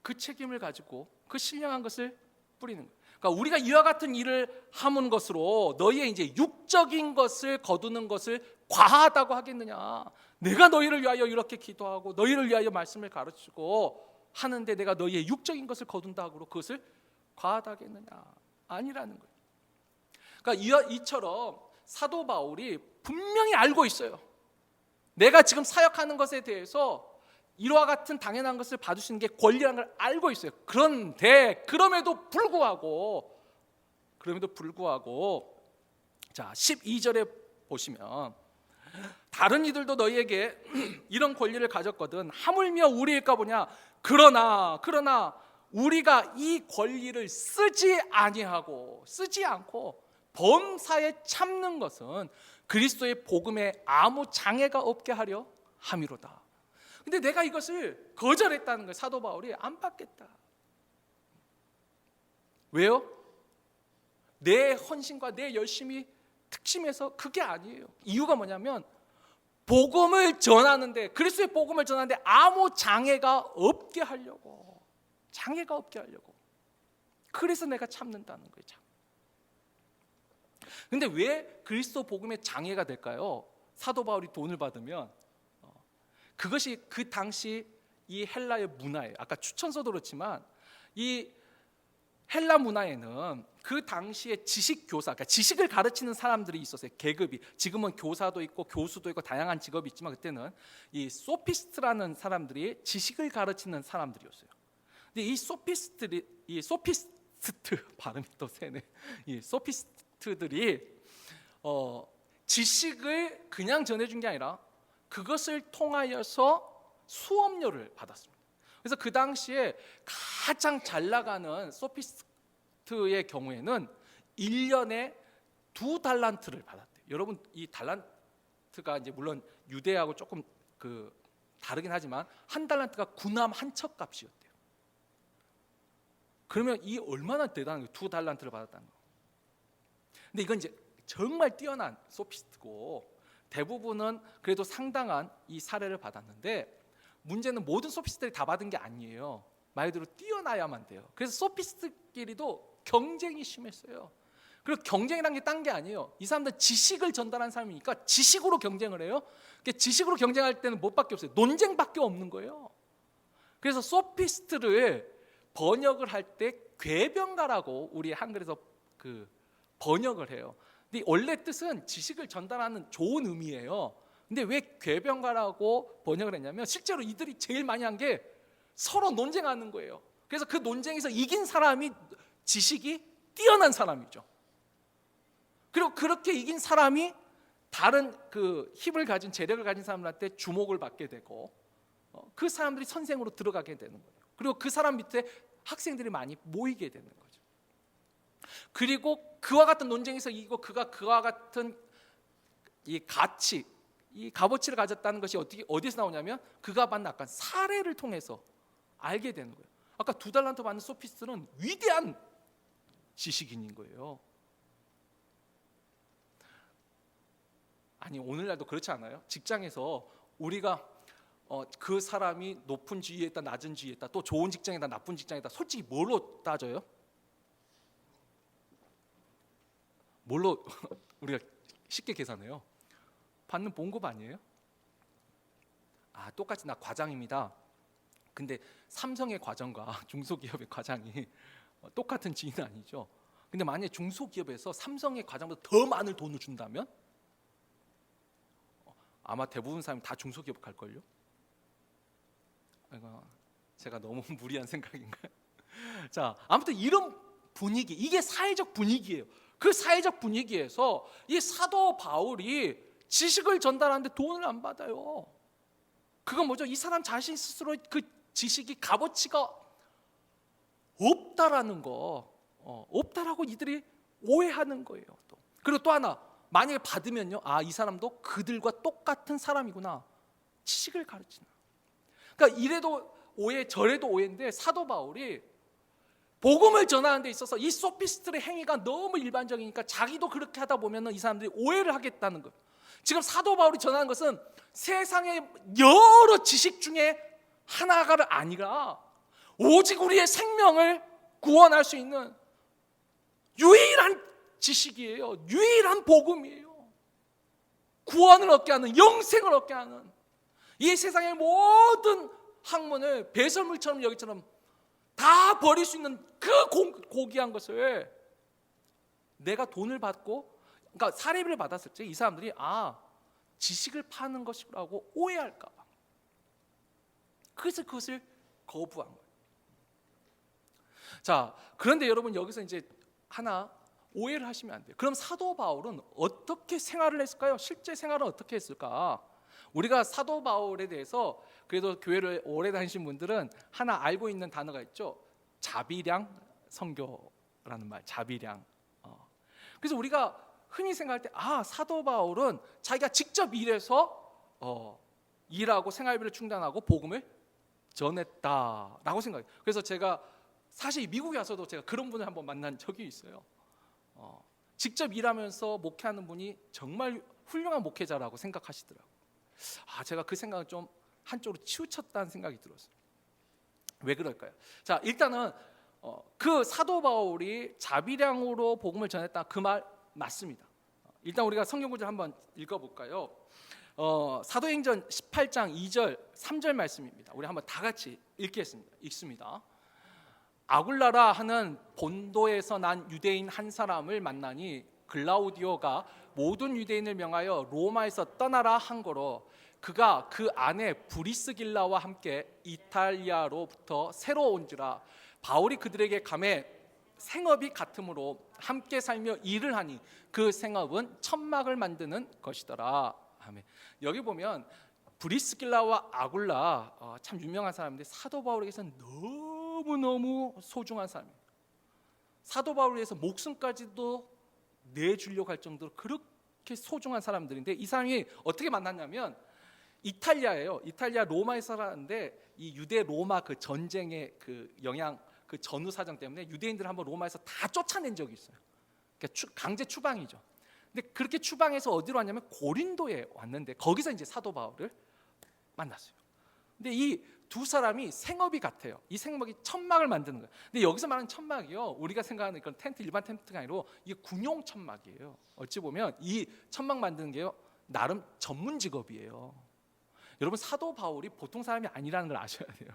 그 책임을 가지고 그 신령한 것을 뿌리는 거예요. 그러니까 우리가 이와 같은 일을 하는 것으로 너희의 이제 육적인 것을 거두는 것을 과하다고 하겠느냐? 내가 너희를 위하여 이렇게 기도하고 너희를 위하여 말씀을 가르치고 하는데 내가 너희의 육적인 것을 거둔다고 그것을 과하다 하겠느냐? 아니라는 거예요. 그러니까 이처럼 사도 바울이 분명히 알고 있어요. 내가 지금 사역하는 것에 대해서 이와 같은 당연한 것을 받을 수 있는 게 권리라는 걸 알고 있어요. 그런데 그럼에도 불구하고 자 12절에 보시면 다른 이들도 너희에게 이런 권리를 가졌거든 하물며 우리일까 보냐. 그러나 우리가 이 권리를 쓰지 않고 범사에 참는 것은 그리스도의 복음에 아무 장애가 없게 하려 함이로다. 근데 내가 이것을 거절했다는 거예요. 사도 바울이 안 받겠다. 왜요? 내 헌신과 내 열심이 특심에서 그게 아니에요. 이유가 뭐냐면 복음을 전하는데 그리스도의 복음을 전하는데 아무 장애가 없게 하려고. 그래서 내가 참는다는 거예요. 근데 왜 그리스도 복음에 장애가 될까요? 사도 바울이 돈을 받으면 그것이 그 당시 이 헬라의 문화예요. 아까 추천서도 그렇지만 이 헬라 문화에는 그 당시에 지식교사, 그러니까 지식을 가르치는 사람들이 있었어요. 계급이. 지금은 교사도 있고 교수도 있고 다양한 직업이 있지만 그때는 이 소피스트라는 사람들이 지식을 가르치는 사람들이었어요. 근데 이 소피스트 발음이 또 세네. 이 소피스트들이 지식을 그냥 전해준 게 아니라 그것을 통하여서 수업료를 받았습니다. 그래서 그 당시에 가장 잘 나가는 소피스트의 경우에는 1년에 2달란트를 받았대요. 여러분 이 달란트가 이제 물론 유대하고 조금 다르긴 하지만 한 달란트가 군함 한 척 값이었대요. 그러면 이 얼마나 대단한 거예요. 2달란트를 받았다는 거. 근데 이건 이제 정말 뛰어난 소피스트고 대부분은 그래도 상당한 이 사례를 받았는데 문제는 모든 소피스트들이 다 받은 게 아니에요. 말 그대로 뛰어나야만 돼요. 그래서 소피스트끼리도 경쟁이 심했어요. 그리고 경쟁이란 게 딴 게 아니에요. 이 사람들은 지식을 전달하는 사람이니까 지식으로 경쟁을 해요. 지식으로 경쟁할 때는 뭐밖에 없어요? 논쟁밖에 없는 거예요. 그래서 소피스트를 번역을 할 때 궤변가라고 우리 한글에서 번역을 해요. 근데 원래 뜻은 지식을 전달하는 좋은 의미예요. 근데 왜 궤변가라고 번역을 했냐면 실제로 이들이 제일 많이 한 게 서로 논쟁하는 거예요. 그래서 그 논쟁에서 이긴 사람이 지식이 뛰어난 사람이죠. 그리고 그렇게 이긴 사람이 다른 힘을 가진 재력을 가진 사람들한테 주목을 받게 되고 그 사람들이 선생으로 들어가게 되는 거예요. 그리고 그 사람 밑에 학생들이 많이 모이게 되는 거죠. 그리고 그와 같은 논쟁에서 이기고 그와 같은 이 가치, 이 값어치를 가졌다는 것이 어디서 나오냐면 그가 받는 아까 사례를 통해서 알게 되는 거예요. 아까 2달란트 받는 소피스트는 위대한 지식인인 거예요. 아니 오늘날도 그렇지 않아요? 직장에서 우리가 그 사람이 높은 지위에 있다 낮은 지위에 있다 또 좋은 직장이다 나쁜 직장이다 솔직히 뭘로 따져요? 뭘로 우리가 쉽게 계산해요? 받는 봉급 아니에요? 똑같이 나 과장입니다. 근데 삼성의 과장과 중소기업의 과장이 똑같은 지위는 아니죠. 근데 만약에 중소기업에서 삼성의 과장보다 더 많은 돈을 준다면 아마 대부분 사람이 다 중소기업 갈걸요? 제가 너무 무리한 생각인가요? 자, 아무튼 이런 분위기, 이게 사회적 분위기예요. 그 사회적 분위기에서 이 사도 바울이 지식을 전달하는데 돈을 안 받아요. 그건 뭐죠? 이 사람 자신 스스로 그 지식이 값어치가 없다라는 거, 없다라고 이들이 오해하는 거예요. 또. 그리고 또 하나, 만약에 받으면요, 이 사람도 그들과 똑같은 사람이구나. 지식을 가르치는. 그러니까 이래도 오해, 저래도 오해인데 사도 바울이 복음을 전하는 데 있어서 이 소피스트의 행위가 너무 일반적이니까 자기도 그렇게 하다 보면 이 사람들이 오해를 하겠다는 거예요. 지금 사도 바울이 전하는 것은 세상의 여러 지식 중에 하나가 아니라 오직 우리의 생명을 구원할 수 있는 유일한 지식이에요. 유일한 복음이에요. 구원을 얻게 하는, 영생을 얻게 하는, 이 세상의 모든 학문을 배설물처럼 여기처럼 다 버릴 수 있는 그 고귀한 것을 내가 돈을 받고, 그러니까 사례비를 받았을 때 이 사람들이 지식을 파는 것이라고 오해할까 봐, 그래서 그것을 거부한 거예요. 자, 그런데 여러분 여기서 이제 하나 오해를 하시면 안 돼요. 그럼 사도 바울은 어떻게 생활을 했을까요? 실제 생활은 어떻게 했을까? 우리가 사도 바울에 대해서 그래도 교회를 오래 다니신 분들은 하나 알고 있는 단어가 있죠. 자비량 선교라는 말, 자비량. 그래서 우리가 흔히 생각할 때 사도 바울은 자기가 직접 일해서 일하고 생활비를 충당하고 복음을 전했다라고 생각해요. 그래서 제가 사실 미국에 와서도 제가 그런 분을 한번 만난 적이 있어요. 직접 일하면서 목회하는 분이 정말 훌륭한 목회자라고 생각하시더라고요. 제가 그 생각을 좀 한쪽으로 치우쳤다는 생각이 들었어요. 왜 그럴까요? 자, 일단은 그 사도 바울이 자비량으로 복음을 전했다, 그 말 맞습니다. 일단 우리가 성경 구절 한번 읽어볼까요? 사도행전 18장 2절 3절 말씀입니다. 우리 한번 다 같이 읽습니다. 아굴라라 하는 본도에서 난 유대인 한 사람을 만나니 글라우디오가 모든 유대인을 명하여 로마에서 떠나라 한 거로, 그가 그 안에 브리스길라와 함께 이탈리아로부터 새로 온지라 바울이 그들에게 감해 생업이 같으므로 함께 살며 일을 하니 그 생업은 천막을 만드는 것이더라. 아멘. 여기 보면 브리스길라와 아굴라 참 유명한 사람인데 사도 바울에게서는 너무너무 소중한 사람이에요. 사도 바울을 위해서 목숨까지도 내주려고 할 정도로 그렇게 소중한 사람들인데, 이 사람이 어떻게 만났냐면 이탈리아예요. 이탈리아 로마에 살았는데 이 유대 로마 그 전쟁의 그 영향, 그 전후 사정 때문에 유대인들을 한번 로마에서 다 쫓아낸 적이 있어요. 그러니까 강제 추방이죠. 근데 그렇게 추방해서 어디로 왔냐면 고린도에 왔는데 거기서 이제 사도 바울을 만났어요. 근데 이 두 사람이 생업이 같아요. 이 생업이 천막을 만드는 거예요. 근데 여기서 말하는 천막이요, 우리가 생각하는 그런 텐트, 일반 텐트가 아니고 이게 군용 천막이에요. 어찌 보면 이 천막 만드는 게요, 나름 전문 직업이에요. 여러분, 사도 바울이 보통 사람이 아니라는 걸 아셔야 돼요.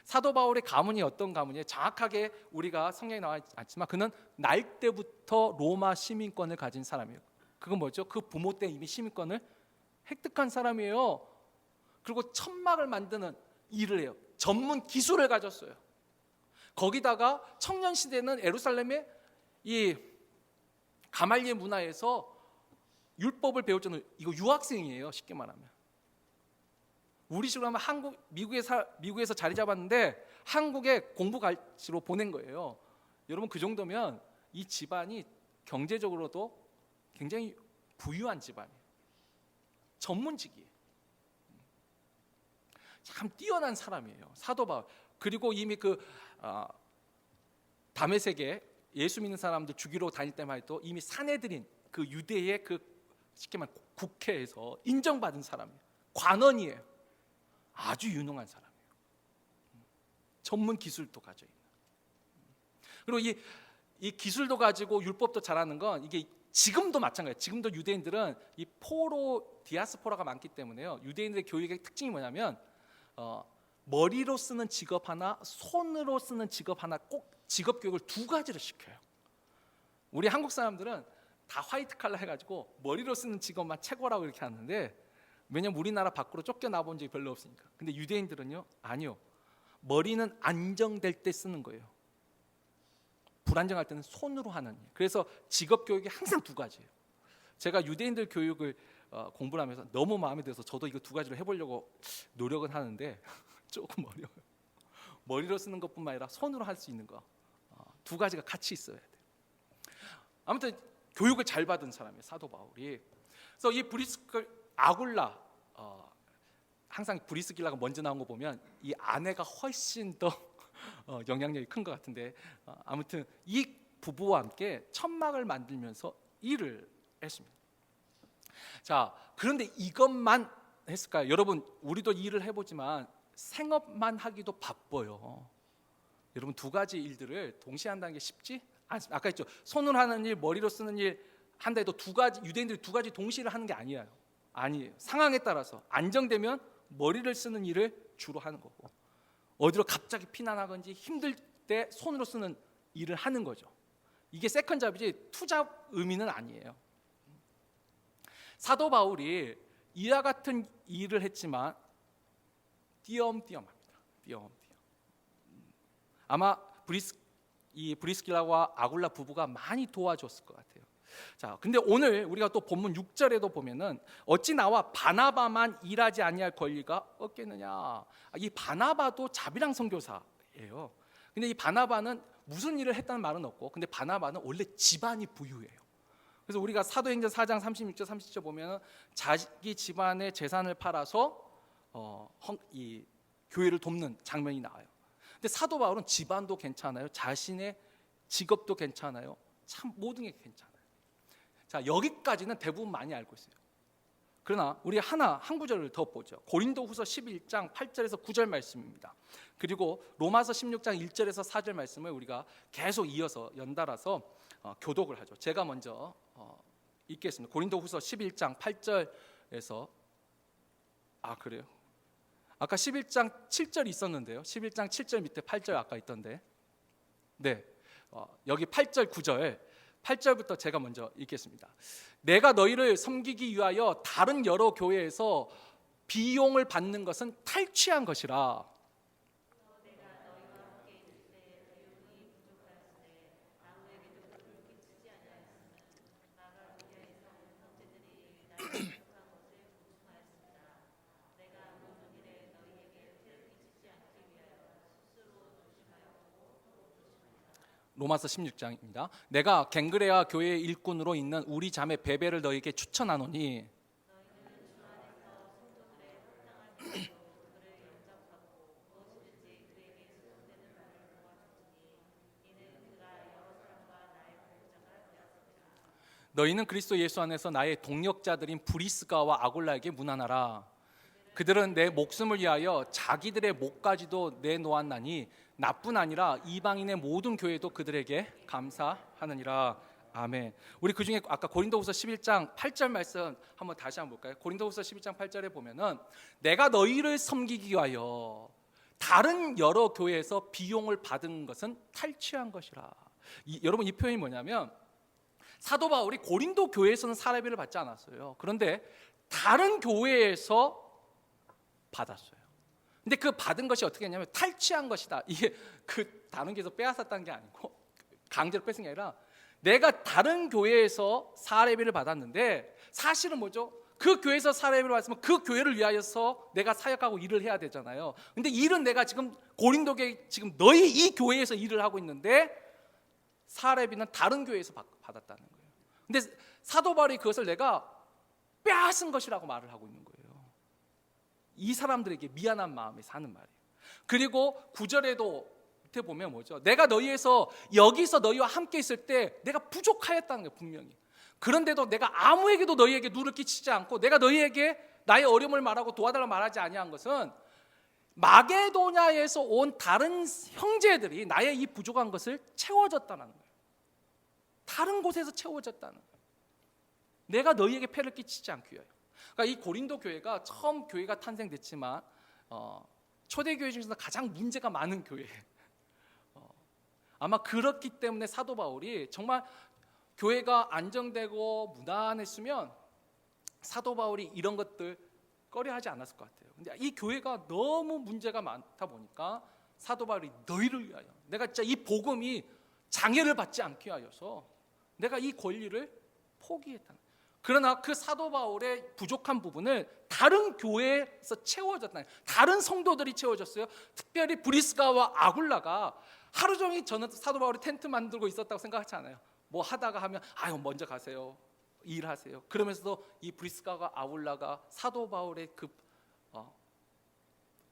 사도 바울의 가문이 어떤 가문이에요? 정확하게 우리가 성경에 나와 있지 않지만 그는 날 때부터 로마 시민권을 가진 사람이에요. 그건 뭐죠? 그 부모 때 이미 시민권을 획득한 사람이에요. 그리고 천막을 만드는 일을 해요. 전문 기술을 가졌어요. 거기다가 청년 시대는 예루살렘의 이 가말리엘 문화에서 율법을 배울 때는 이거 유학생이에요. 쉽게 말하면. 우리식으로 하면 미국에서 자리 잡았는데 한국에 공부 갈지로 보낸 거예요. 여러분, 그 정도면 이 집안이 경제적으로도 굉장히 부유한 집안이에요. 전문직이에요. 참 뛰어난 사람이에요, 사도 바울. 그리고 이미 다메섹에 예수 믿는 사람들 죽이러 다닐 때만 해도 이미 사내들인 그 유대의 그 쉽게 말하면 국회에서 인정받은 사람이에요. 관원이에요. 아주 유능한 사람이에요. 전문 기술도 가져 있는. 그리고 이 기술도 가지고 율법도 잘하는 건 이게 지금도 마찬가지예요. 지금도 유대인들은 이 포로 디아스포라가 많기 때문에요. 유대인들의 교육의 특징이 뭐냐면 머리로 쓰는 직업 하나, 손으로 쓰는 직업 하나, 꼭 직업 교육을 두 가지를 시켜요. 우리 한국 사람들은 다 화이트 칼라 해가지고 머리로 쓰는 직업만 최고라고 이렇게 하는데, 왜냐면 우리나라 밖으로 쫓겨나본 적이 별로 없으니까. 근데 유대인들은요, 아니요, 머리는 안정될 때 쓰는 거예요. 불안정할 때는 손으로 하는 일. 그래서 직업 교육이 항상 두 가지예요. 제가 유대인들 교육을 공부를 하면서 너무 마음에 들어서 저도 이거 두 가지를 해보려고 노력은 하는데 조금 어려워요. 머리로 쓰는 것뿐만 아니라 손으로 할 수 있는 거 두 가지가 같이 있어야 돼요. 아무튼 교육을 잘 받은 사람이에요, 사도 바울이. 그래서 이 아굴라, 항상 브리스길라가 먼저 나온 거 보면 이 아내가 훨씬 더 영향력이 큰 것 같은데, 아무튼 이 부부와 함께 천막을 만들면서 일을 했습니다. 자, 그런데 이것만 했을까요? 여러분, 우리도 일을 해보지만 생업만 하기도 바빠요. 여러분, 두 가지 일들을 동시에 한다는 게 쉽지 않습니다. 아까 했죠, 손으로 하는 일, 머리로 쓰는 일 한다 해도 두 가지, 유대인들이 두 가지 동시에 하는 게 아니에요. 상황에 따라서 안정되면 머리를 쓰는 일을 주로 하는 거고, 어디로 갑자기 피난하건지 힘들 때 손으로 쓰는 일을 하는 거죠. 이게 세컨잡이지 투잡 의미는 아니에요. 사도 바울이 이와 같은 일을 했지만 띄엄띄엄합니다. 띄엄띄엄. 아마 브리스길라와 아굴라 부부가 많이 도와줬을 것 같아요. 자, 근데 오늘 우리가 또 본문 6절에도 보면은 어찌 나와 바나바만 일하지 아니할 권리가 없겠느냐. 이 바나바도 자비랑 선교사예요. 근데 이 바나바는 무슨 일을 했다는 말은 없고, 근데 바나바는 원래 집안이 부유해요. 그래서 우리가 사도행전 4장 36절 37절 보면 자기 집안의 재산을 팔아서 이 교회를 돕는 장면이 나와요. 근데 사도 바울은 집안도 괜찮아요, 자신의 직업도 괜찮아요, 참 모든 게 괜찮아요. 자, 여기까지는 대부분 많이 알고 있어요. 그러나 우리 한 구절을 더 보죠. 고린도후서 11장 8절에서 9절 말씀입니다. 그리고 로마서 16장 1절에서 4절 말씀을 우리가 계속 이어서 연달아서 교독을 하죠. 제가 먼저 읽겠습니다. 고린도후서 11장 8절에서 그래요? 아까 11장 7절이 있었는데요. 11장 7절 밑에 8절 아까 있던데. 네, 여기 8절 9절 8절부터 제가 먼저 읽겠습니다. 내가 너희를 섬기기 위하여 다른 여러 교회에서 비용을 받는 것은 탈취한 것이라. 로마서 16장입니다. 내가 갱그레아 교회의 일꾼으로 있는 우리 자매 베베를 너희에게 추천하노니 너희는 그리스도 예수 안에서 나의 동력자들인 브리스가와 아굴라에게 문안하라. 그들은 내 목숨을 위하여 자기들의 목까지도 내놓았나니 나뿐 아니라 이방인의 모든 교회도 그들에게 감사하느니라. 아멘. 우리 그 중에 아까 고린도후서 11장 8절 말씀 한번 다시 한번 볼까요? 고린도후서 11장 8절에 보면은 내가 너희를 섬기기 위하여 다른 여러 교회에서 비용을 받은 것은 탈취한 것이라. 여러분, 이 표현이 뭐냐면 사도 바울이 고린도 교회에서는 사례비를 받지 않았어요. 그런데 다른 교회에서 받았어요. 근데 그 받은 것이 어떻게 했냐면 탈취한 것이다. 이게 그 다른 교회에서 빼앗았다는 게 아니고 강제로 뺏은 게 아니라 내가 다른 교회에서 사례비를 받았는데 사실은 뭐죠? 그 교회에서 사례비를 받았으면 그 교회를 위하여서 내가 사역하고 일을 해야 되잖아요. 근데 일은 내가 지금 고린도 교회, 지금 너희 이 교회에서 일을 하고 있는데 사례비는 다른 교회에서 받았다는 거예요. 근데 사도 바울이 그것을 내가 빼앗은 것이라고 말을 하고 있는 거예요. 이 사람들에게 미안한 마음이 사는 말이에요. 그리고 9절에도 밑에 보면 뭐죠? 내가 너희에서 여기서 너희와 함께 있을 때 내가 부족하였다는 거예요, 분명히. 그런데도 내가 아무에게도 너희에게 누를 끼치지 않고 내가 너희에게 나의 어려움을 말하고 도와달라고 말하지 아니한 것은 마게도냐에서 온 다른 형제들이 나의 이 부족한 것을 채워줬다는 거예요. 다른 곳에서 채워졌다는 거예요. 내가 너희에게 폐를 끼치지 않기 위하여. 그러니까 이 고린도 교회가 처음 교회가 탄생됐지만 초대교회 중에서 가장 문제가 많은 교회예요. 아마 그렇기 때문에 사도 바울이 정말 교회가 안정되고 무난했으면 사도 바울이 이런 것들 꺼려하지 않았을 것 같아요. 근데 이 교회가 너무 문제가 많다 보니까 사도 바울이 너희를 위하여, 내가 진짜 이 복음이 장애를 받지 않게 하여서 내가 이 권리를 포기했다. 그러나 그 사도 바울의 부족한 부분을 다른 교회에서 채워졌다. 다른 성도들이 채워졌어요. 특별히 브리스가와 아굴라가 하루 종일 저는 사도 바울이 텐트 만들고 있었다고 생각하지 않아요. 뭐 하다가 하면 아유 먼저 가세요. 일하세요. 그러면서도 이 브리스가와 아굴라가 사도 바울의 그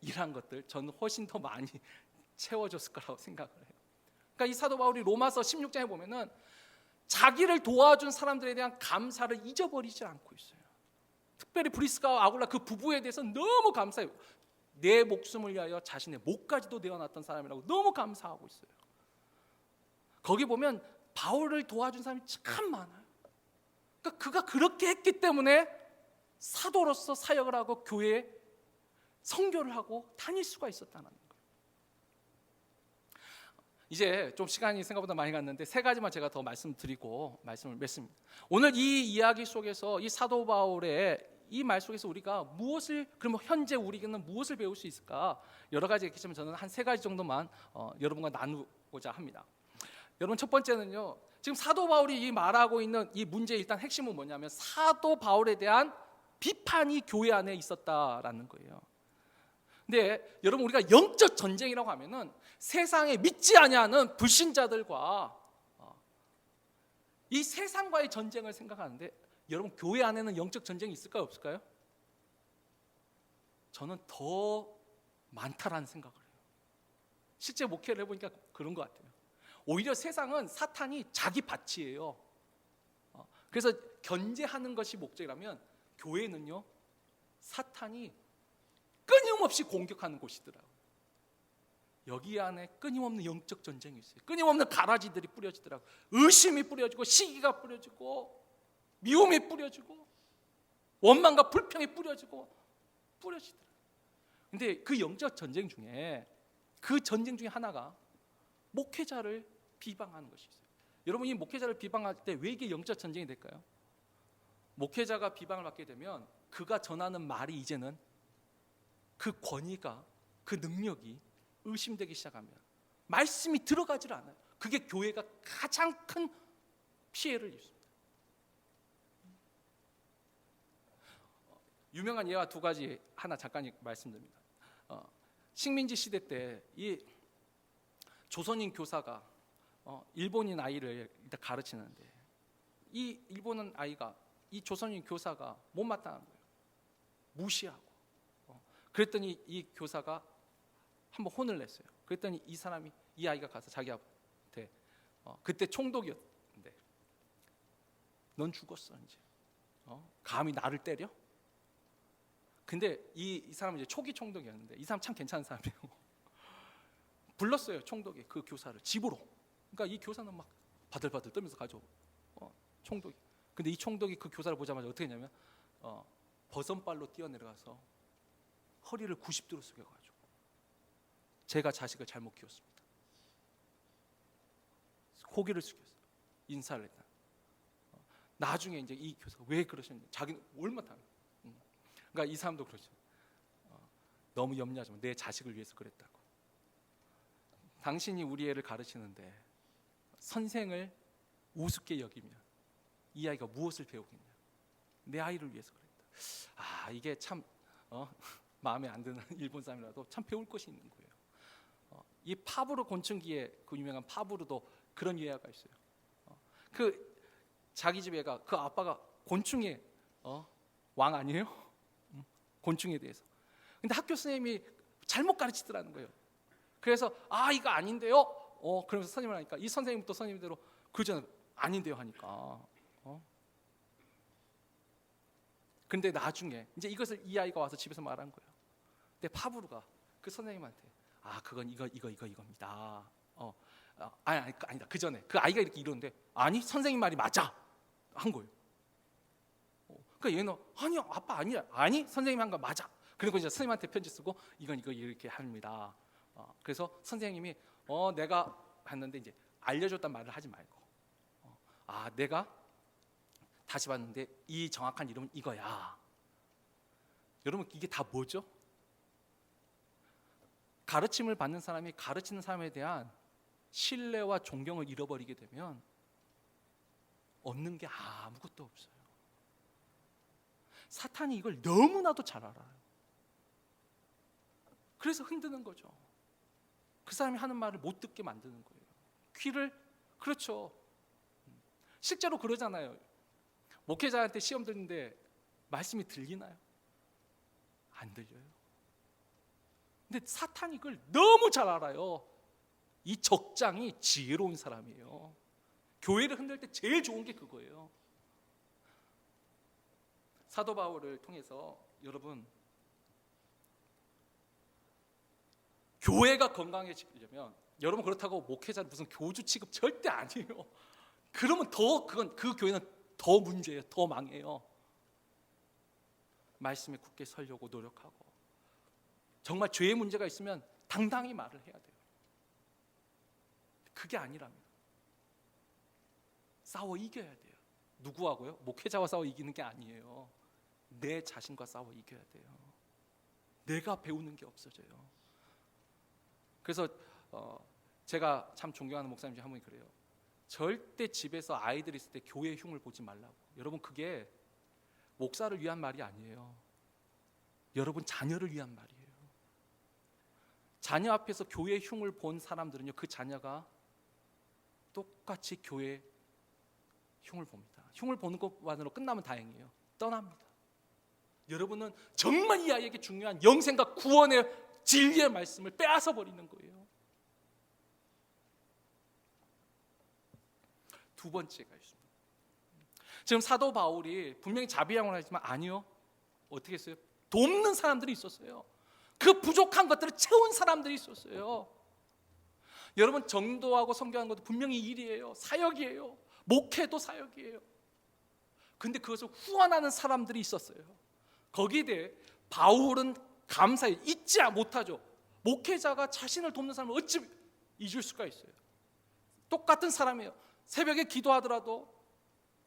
일한 것들 저는 훨씬 더 많이 채워줬을 거라고 생각을 해요. 그러니까 이 사도 바울이 로마서 16장에 보면은 자기를 도와준 사람들에 대한 감사를 잊어버리지 않고 있어요. 특별히 브리스가와 아굴라 그 부부에 대해서 너무 감사해요. 내 목숨을 위하여 자신의 목까지도 내어놨던 사람이라고 너무 감사하고 있어요. 거기 보면 바울을 도와준 사람이 참 많아요. 그러니까 그가 그렇게 했기 때문에 사도로서 사역을 하고 교회에 선교를 하고 다닐 수가 있었다는 거예요. 이제 좀 시간이 생각보다 많이 갔는데 세 가지만 제가 더 말씀드리고 말씀을 맺습니다. 오늘 이 이야기 속에서 이 사도 바울의 이 말 속에서 우리가 무엇을, 그러면 현재 우리는 무엇을 배울 수 있을까? 여러 가지 있겠지만 저는 한 세 가지 정도만 여러분과 나누고자 합니다. 여러분, 첫 번째는요, 지금 사도 바울이 이 말하고 있는 이 문제의 일단 핵심은 뭐냐면 사도 바울에 대한 비판이 교회 안에 있었다라는 거예요. 근데 여러분, 우리가 영적 전쟁이라고 하면은 세상에 믿지 아니하는 불신자들과 이 세상과의 전쟁을 생각하는데, 여러분 교회 안에는 영적 전쟁이 있을까요, 없을까요? 저는 더 많다라는 생각을 해요. 실제 목회를 해보니까 그런 것 같아요. 오히려 세상은 사탄이 자기 밭이에요. 그래서 견제하는 것이 목적이라면 교회는요, 사탄이 끊임없이 공격하는 곳이더라고요. 여기 안에 끊임없는 영적 전쟁이 있어요. 끊임없는 가라지들이 뿌려지더라고요. 의심이 뿌려지고 시기가 뿌려지고 미움이 뿌려지고 원망과 불평이 뿌려지더라고요. 근데 그 영적 전쟁 중에 그 전쟁 중에 하나가 목회자를 비방하는 것이 있어요. 여러분, 이 목회자를 비방할 때 왜 이게 영적 전쟁이 될까요? 목회자가 비방을 받게 되면 그가 전하는 말이 이제는 그 권위가, 그 능력이 의심되기 시작하면 말씀이 들어가질 않아요. 그게 교회가 가장 큰 피해를 입습니다. 유명한 예화 두 가지 하나 잠깐 말씀드립니다. 식민지 시대 때 이 조선인 교사가 일본인 아이를 일단 가르치는데, 이 일본인 아이가 이 조선인 교사가 못마땅한 거예요. 무시하고. 그랬더니 이 교사가 한번 혼을 냈어요. 그랬더니 이 아이가 가서 자기한테 그때 총독이었는데, 넌 죽었어 이제. 감히 나를 때려? 근데 이 사람은 이제 초기 총독이었는데, 이 사람 참 괜찮은 사람이에요. 불렀어요, 총독이 그 교사를 집으로. 그러니까 이 교사는 막 바들바들 떨면서 가죠. 총독이. 근데 이 총독이 그 교사를 보자마자 어떻게 했냐면 버선발로 뛰어내려가서 허리를 90도로 숙여가지고, 제가 자식을 잘못 키웠습니다. 고개를 숙였어요. 인사를 했다. 나중에 이제 이 교사가 왜 그러셨는지, 자기는 얼마나 그러니까 이 사람도 그러죠. 너무 염려하지 마. 내 자식을 위해서 그랬다고. 당신이 우리 애를 가르치는데 선생을 우습게 여기면 이 아이가 무엇을 배우겠냐? 내 아이를 위해서 그랬다. 이게 참 마음에 안 드는 일본 사람이라도 참 배울 것이 있는 거예요. 이 파브르 곤충기의 그 유명한 파브르도 그런 예화가 있어요. 그 자기 집 애가, 그 아빠가 곤충의 왕 아니에요? 곤충에 대해서. 근데 학교 선생님이 잘못 가르치더라는 거예요. 그래서 이거 아닌데요? 그러면서 선생님을 하니까 이 선생님도 선생님대로 그러잖아요. 아닌데요 하니까. 근데 나중에 이제 이것을 이 아이가 와서 집에서 말한 거예요. 근데 파브르가 그 선생님한테 그건 이겁니다. 아니다. 그 전에 그 아이가 이렇게 이러는데, 아니 선생님 말이 맞아 한 거예요. 그러니까 얘는 아니요 아빠 아니야. 아니 선생님이 한 거 맞아. 그리고 이제 선생님한테 편지 쓰고 이거 이렇게 합니다. 그래서 선생님이 내가 했는데 이제 알려줬단 말을 하지 말고 내가 다시 봤는데 이 정확한 이름은 이거야. 여러분, 이게 다 뭐죠? 가르침을 받는 사람이 가르치는 사람에 대한 신뢰와 존경을 잃어버리게 되면 얻는 게 아무것도 없어요. 사탄이 이걸 너무나도 잘 알아요. 그래서 흔드는 거죠. 그 사람이 하는 말을 못 듣게 만드는 거예요. 귀를, 그렇죠. 실제로 그러잖아요. 목회자한테 시험 드는데 말씀이 들리나요? 안 들려요. 근데 사탄이 이걸 너무 잘 알아요. 이 적장이 지혜로운 사람이에요. 교회를 흔들 때 제일 좋은 게 그거예요. 사도 바울을 통해서 여러분, 교회가 건강해지려면, 여러분 그렇다고 목회자는 무슨 교주 취급 절대 아니에요. 그러면 그 교회는 더 문제예요. 더 망해요. 말씀에 굳게 서려고 노력하고, 정말 죄의 문제가 있으면 당당히 말을 해야 돼요. 그게 아니라면 싸워 이겨야 돼요. 누구하고요? 목회자와 싸워 이기는 게 아니에요. 내 자신과 싸워 이겨야 돼요. 내가 배우는 게 없어져요. 그래서 제가 참 존경하는 목사님 중에 한 분이 그래요. 절대 집에서 아이들 있을 때 교회의 흉을 보지 말라고. 여러분, 그게 목사를 위한 말이 아니에요. 여러분 자녀를 위한 말이에요. 자녀 앞에서 교회의 흉을 본 사람들은요, 그 자녀가 똑같이 교회의 흉을 봅니다. 흉을 보는 것만으로 끝나면 다행이에요. 떠납니다. 여러분은 정말 이 아이에게 중요한 영생과 구원의 진리의 말씀을 빼앗아 버리는 거예요. 두 번째가 있습니다. 지금 사도 바울이 분명히 자비양을 하지만 아니요. 어떻게 했어요? 돕는 사람들이 있었어요. 그 부족한 것들을 채운 사람들이 있었어요. 여러분, 정도하고 선교하는 것도 분명히 일이에요. 사역이에요. 목회도 사역이에요. 근데 그것을 후원하는 사람들이 있었어요. 거기에 대해 바울은 감사해 잊지 못하죠. 목회자가 자신을 돕는 사람을 어찌 잊을 수가 있어요. 똑같은 사람이에요. 새벽에 기도하더라도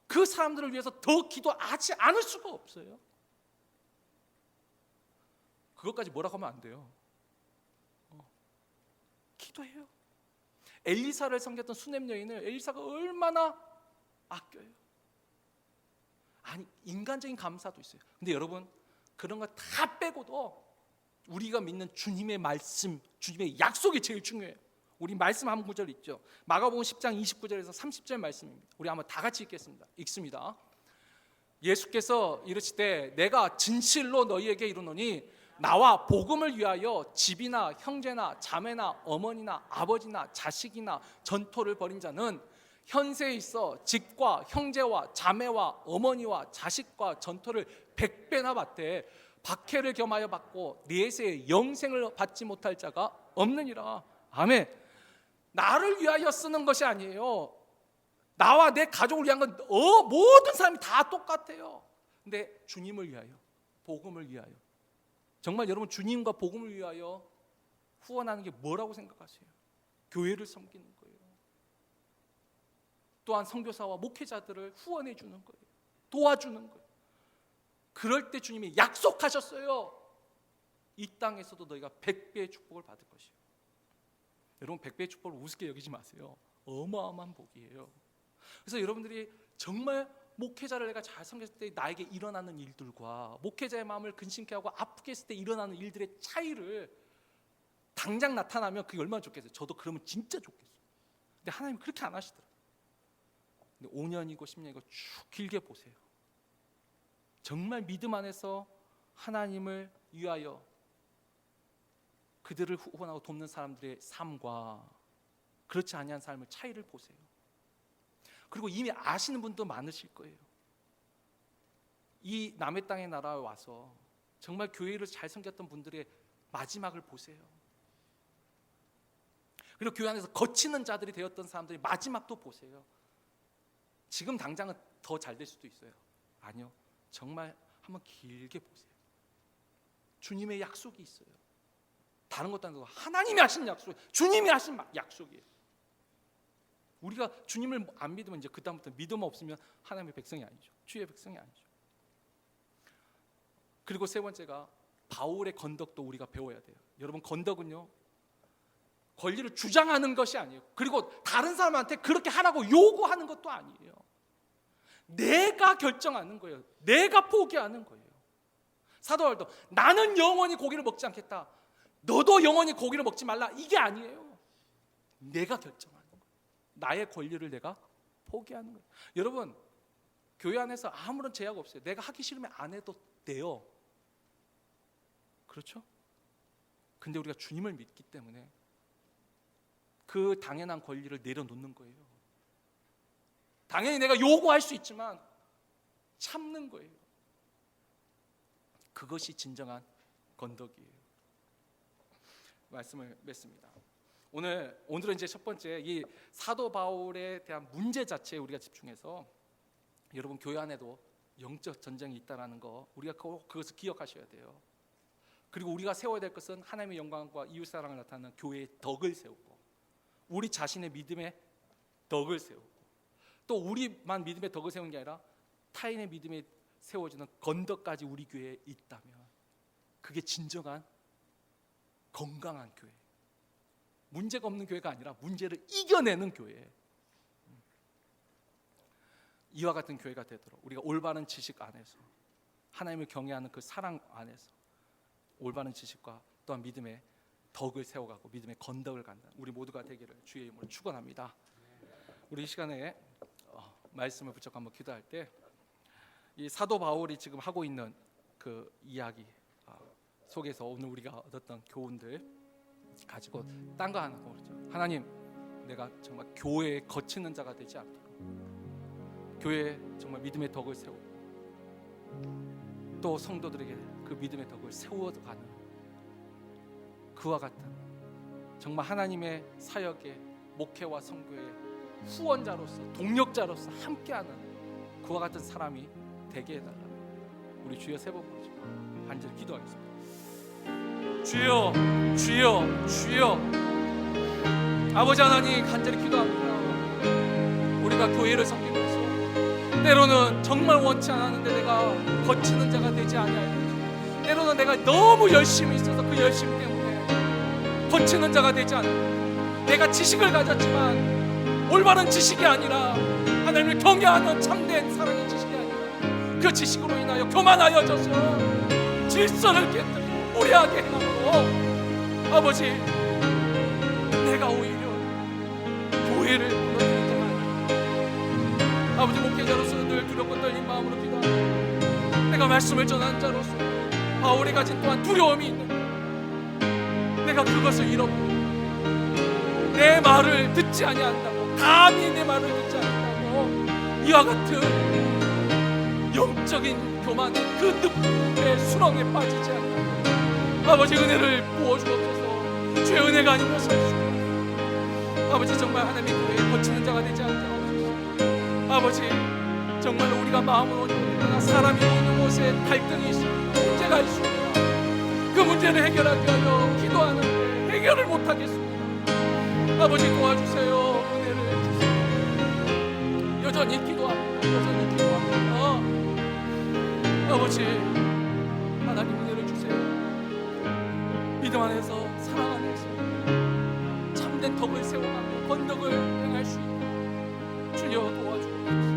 그 사람들을 위해서 더 기도하지 않을 수가 없어요. 그것까지 뭐라고 하면 안 돼요. 기도해요. 엘리사를 섬겼던 수넴 여인을 엘리사가 얼마나 아껴요. 아니, 인간적인 감사도 있어요. 근데 여러분, 그런 거 다 빼고도 우리가 믿는 주님의 말씀, 주님의 약속이 제일 중요해요. 우리 말씀 한 구절 있죠. 마가복음 10장 29절에서 30절 말씀입니다. 우리 한번 다 같이 읽습니다. 예수께서 이르시되 내가 진실로 너희에게 이르노니 나와 복음을 위하여 집이나 형제나 자매나 어머니나 아버지나 자식이나 전토를 벌인 자는 현세에 있어 집과 형제와 자매와 어머니와 자식과 전토를 100배나 받되 박해를 겸하여 받고 내세에 영생을 받지 못할 자가 없느니라. 아멘. 나를 위하여 쓰는 것이 아니에요. 나와 내 가족을 위한 건 모든 사람이 다 똑같아요. 근데 주님을 위하여, 복음을 위하여, 정말 여러분 주님과 복음을 위하여 후원하는 게 뭐라고 생각하세요? 교회를 섬기는 거예요. 또한 선교사와 목회자들을 후원해 주는 거예요. 도와주는 거예요. 그럴 때 주님이 약속하셨어요. 이 땅에서도 너희가 100배의 축복을 받을 것이에요. 여러분, 100배의 축복을 우습게 여기지 마세요. 어마어마한 복이에요. 그래서 여러분들이 정말 목회자를 내가 잘 섬겼을 때 나에게 일어나는 일들과 목회자의 마음을 근심케 하고 아프게 했을 때 일어나는 일들의 차이를 당장 나타나면 그게 얼마나 좋겠어요. 저도 그러면 진짜 좋겠어요. 근데 하나님은 그렇게 안 하시더라고요. 근데 5년이고 10년이고 쭉 길게 보세요. 정말 믿음 안에서 하나님을 위하여 그들을 후원하고 돕는 사람들의 삶과 그렇지 아니한 삶의 차이를 보세요. 그리고 이미 아시는 분도 많으실 거예요. 이 남의 땅의 나라에 와서 정말 교회를 잘 섬겼던 분들의 마지막을 보세요. 그리고 교회 안에서 거치는 자들이 되었던 사람들의 마지막도 보세요. 지금 당장은 더 잘 될 수도 있어요. 아니요. 정말 한번 길게 보세요. 주님의 약속이 있어요. 다른 것도 아니고 하나님이 하신 약속, 주님이 하신 약속이에요. 우리가 주님을 안 믿으면 이제 그 다음부터 믿음 없으면 하나님의 백성이 아니죠. 주의 백성이 아니죠. 그리고 세 번째가 바울의 건덕도 우리가 배워야 돼요. 여러분, 건덕은요 권리를 주장하는 것이 아니에요. 그리고 다른 사람한테 그렇게 하라고 요구하는 것도 아니에요. 내가 결정하는 거예요. 내가 포기하는 거예요. 사도 바울도 나는 영원히 고기를 먹지 않겠다, 너도 영원히 고기를 먹지 말라, 이게 아니에요. 내가 결정하는 거예요. 나의 권리를 내가 포기하는 거예요. 여러분, 교회 안에서 아무런 제약 없어요. 내가 하기 싫으면 안 해도 돼요. 그렇죠? 근데 우리가 주님을 믿기 때문에 그 당연한 권리를 내려놓는 거예요. 당연히 내가 요구할 수 있지만 참는 거예요. 그것이 진정한 건덕이에요. 말씀을 맺습니다. 오늘은 이제 첫 번째 이 사도 바울에 대한 문제 자체에 우리가 집중해서, 여러분 교회 안에도 영적 전쟁이 있다라는 거 우리가 그것을 기억하셔야 돼요. 그리고 우리가 세워야 될 것은 하나님의 영광과 이웃 사랑을 나타내는 교회의 덕을 세우고, 우리 자신의 믿음의 덕을 세우고, 또 우리만 믿음의 덕을 세우는 게 아니라 타인의 믿음에 세워지는 건덕까지 우리 교회에 있다면 그게 진정한 건강한 교회, 문제가 없는 교회가 아니라 문제를 이겨내는 교회. 이와 같은 교회가 되도록 우리가 올바른 지식 안에서, 하나님을 경외하는 그 사랑 안에서 올바른 지식과 또한 믿음의 덕을 세워가고 믿음의 건덕을 갖는 우리 모두가 되기를 주의 이름으로 축원합니다. 우리 이 시간에 말씀을 붙잡고 한번 기도할 때, 이 사도 바울이 지금 하고 있는 그 이야기 속에서 오늘 우리가 얻었던 교훈들 가지고 딴 거 하나 보죠. 하나님, 내가 정말 교회에 거치는 자가 되지 않도록 교회에 정말 믿음의 덕을 세우고 또 성도들에게 그 믿음의 덕을 세워가는 그와 같은 정말 하나님의 사역의 목회와 선교의 후원자로서 동력자로서 함께하는 그와 같은 사람이 되게 해달라. 우리 주여 세 번 부르시고 간절히 기도하겠습니다. 주여, 주여, 주여. 아버지 하나님, 간절히 기도합니다. 우리가 교회를 섬기면서 때로는 정말 원치 않았는데 내가 거치는 자가 되지 아니하였지, 때로는 내가 너무 열심히 있어서 그 열심 때문에 거치는 자가 되지 않았지, 내가 지식을 가졌지만 올바른 지식이 아니라 하나님을 경외하는 참된 사랑의 지식이 아니라 그 지식으로 인하여 교만하여져서 질서를 깨뜨리고 무례하게 행함으로 아버지, 내가 오히려 교회를 무너뜨린 자가 아니라 아버지, 목회자로서 늘 두렵고 떨린 마음으로 기도하고 내가 말씀을 전하는 자로서 바울이 가진 또한 두려움이 있는데 내가 그것을 잃어버리고 내 말을 듣지 아니한다고, 감히 내 말을 듣지 않는다고 이와 같은 영적인 교만의 그 늪의 수렁에 빠지지 않고 아버지 은혜를 부어주옵소서. 주의 은혜가 아니면 설 수 없습니다. 아버지, 정말 하나님의 교회에 거치는 자가 되지 않게 하옵소서. 아버지, 정말 우리가 마음은 온전하나 사람이 모이는 곳에 갈등이 있습니다. 문제가 있습니다. 그 문제를 해결하기 위하여 기도하는데 해결을 못하겠습니다. 아버지, 도와주세요. 은혜를 주세요. 여전히 기도합니다. 여전히 기도합니다. 아버지, 하나님 은혜를 주세요. 믿음 안에서, 사랑 안에서 참된 덕을 세워가며 건덕을 행할 수 있도록 주여 도와주옵소서.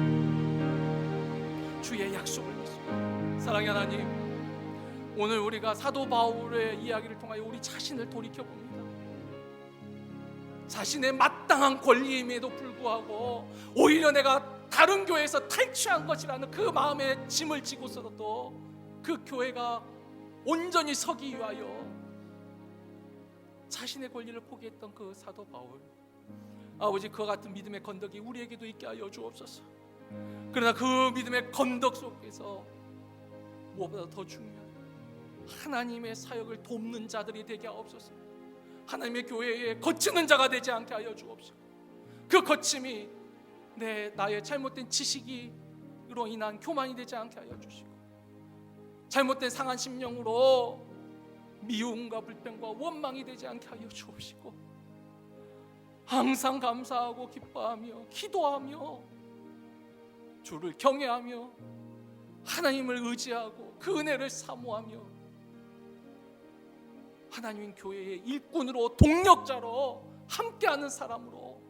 주의 약속을 믿습니다. 사랑의 하나님, 오늘 우리가 사도 바울의 이야기를 통하여 우리 자신을 돌이켜봅니다. 자신의 마땅한 권리임에도 불구하고 오히려 내가 다른 교회에서 탈취한 것이라는 그 마음의 짐을 지고서도 그 교회가 온전히 서기 위하여 자신의 권리를 포기했던 그 사도 바울, 아버지, 그와 같은 믿음의 건덕이 우리에게도 있게 하여 주옵소서. 그러나 그 믿음의 건덕 속에서 무엇보다 더 중요한 하나님의 사역을 돕는 자들이 되게 하옵소서. 하나님의 교회에 거치는 자가 되지 않게 하여 주옵소서. 그 거침이 나의 잘못된 지식으로 인한 교만이 되지 않게 하여 주시고, 잘못된 상한 심령으로 미움과 불평과 원망이 되지 않게 하여 주옵시고, 항상 감사하고 기뻐하며 기도하며 주를 경외하며 하나님을 의지하고 그 은혜를 사모하며 하나님 교회의 일꾼으로, 동력자로, 함께하는 사람으로,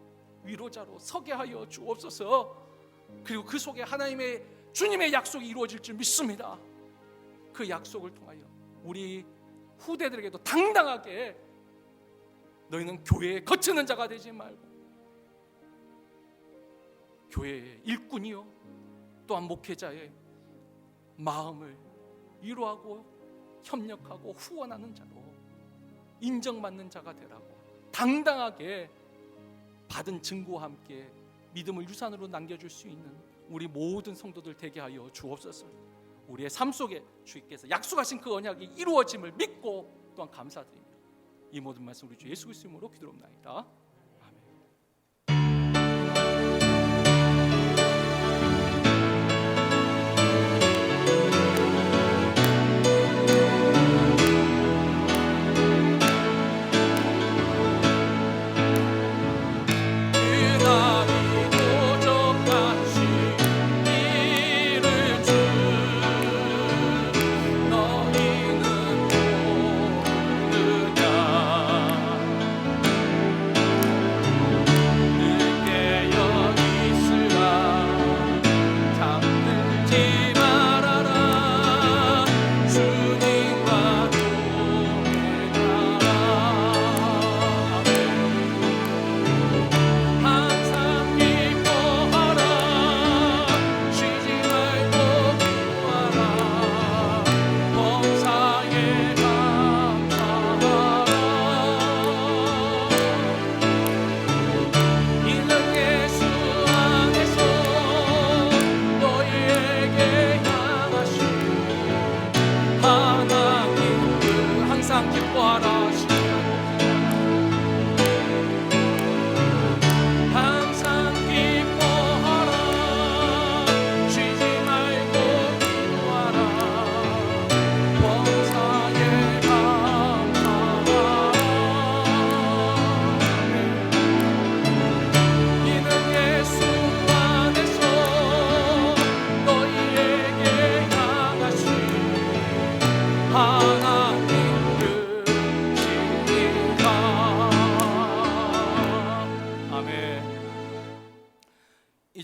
위로자로 서게 하여 주옵소서. 그리고 그 속에 하나님의 주님의 약속이 이루어질 줄 믿습니다. 그 약속을 통하여 우리 후대들에게도 당당하게 너희는 교회에 거치는 자가 되지 말고 교회의 일꾼이요 또한 목회자의 마음을 위로하고 협력하고 후원하는 자로 인정받는 자가 되라고 당당하게 받은 증거와 함께 믿음을 유산으로 남겨줄 수 있는 우리 모든 성도들 되게 하여 주옵소서. 우리의 삶 속에 주께서 약속하신 그 언약이 이루어짐을 믿고 또한 감사드리며 이 모든 말씀 우리 주 예수 그리스도 이름으로 기도합나이다.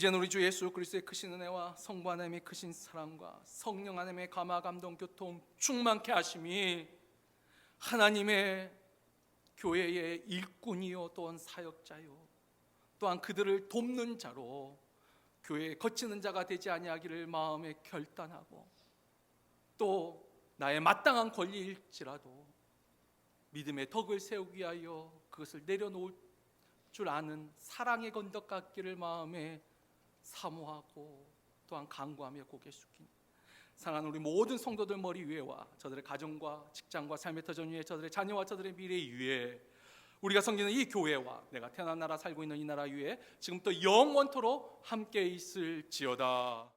이제는 우리 주 예수 그리스도의 크신 은혜와 성부 하나님의 크신 사랑과 성령 하나님의 감화 감동 교통 충만케 하심이 하나님의 교회의 일꾼이요 또한 사역자요 또한 그들을 돕는 자로 교회에 거치는 자가 되지 아니하기를 마음에 결단하고 또 나의 마땅한 권리일지라도 믿음의 덕을 세우기 위하여 그것을 내려놓을 줄 아는 사랑의 건덕 같기를 마음에 사모하고 또한 간구하며 고개 숙인 사랑하는 우리 모든 성도들 머리 위에와 저들의 가정과 직장과 삶의 터전 위에 저들의 자녀와 저들의 미래 위에 우리가 섬기는 이 교회와 내가 태어난 나라 살고 있는 이 나라 위에 지금부터 영원토록 함께 있을지어다.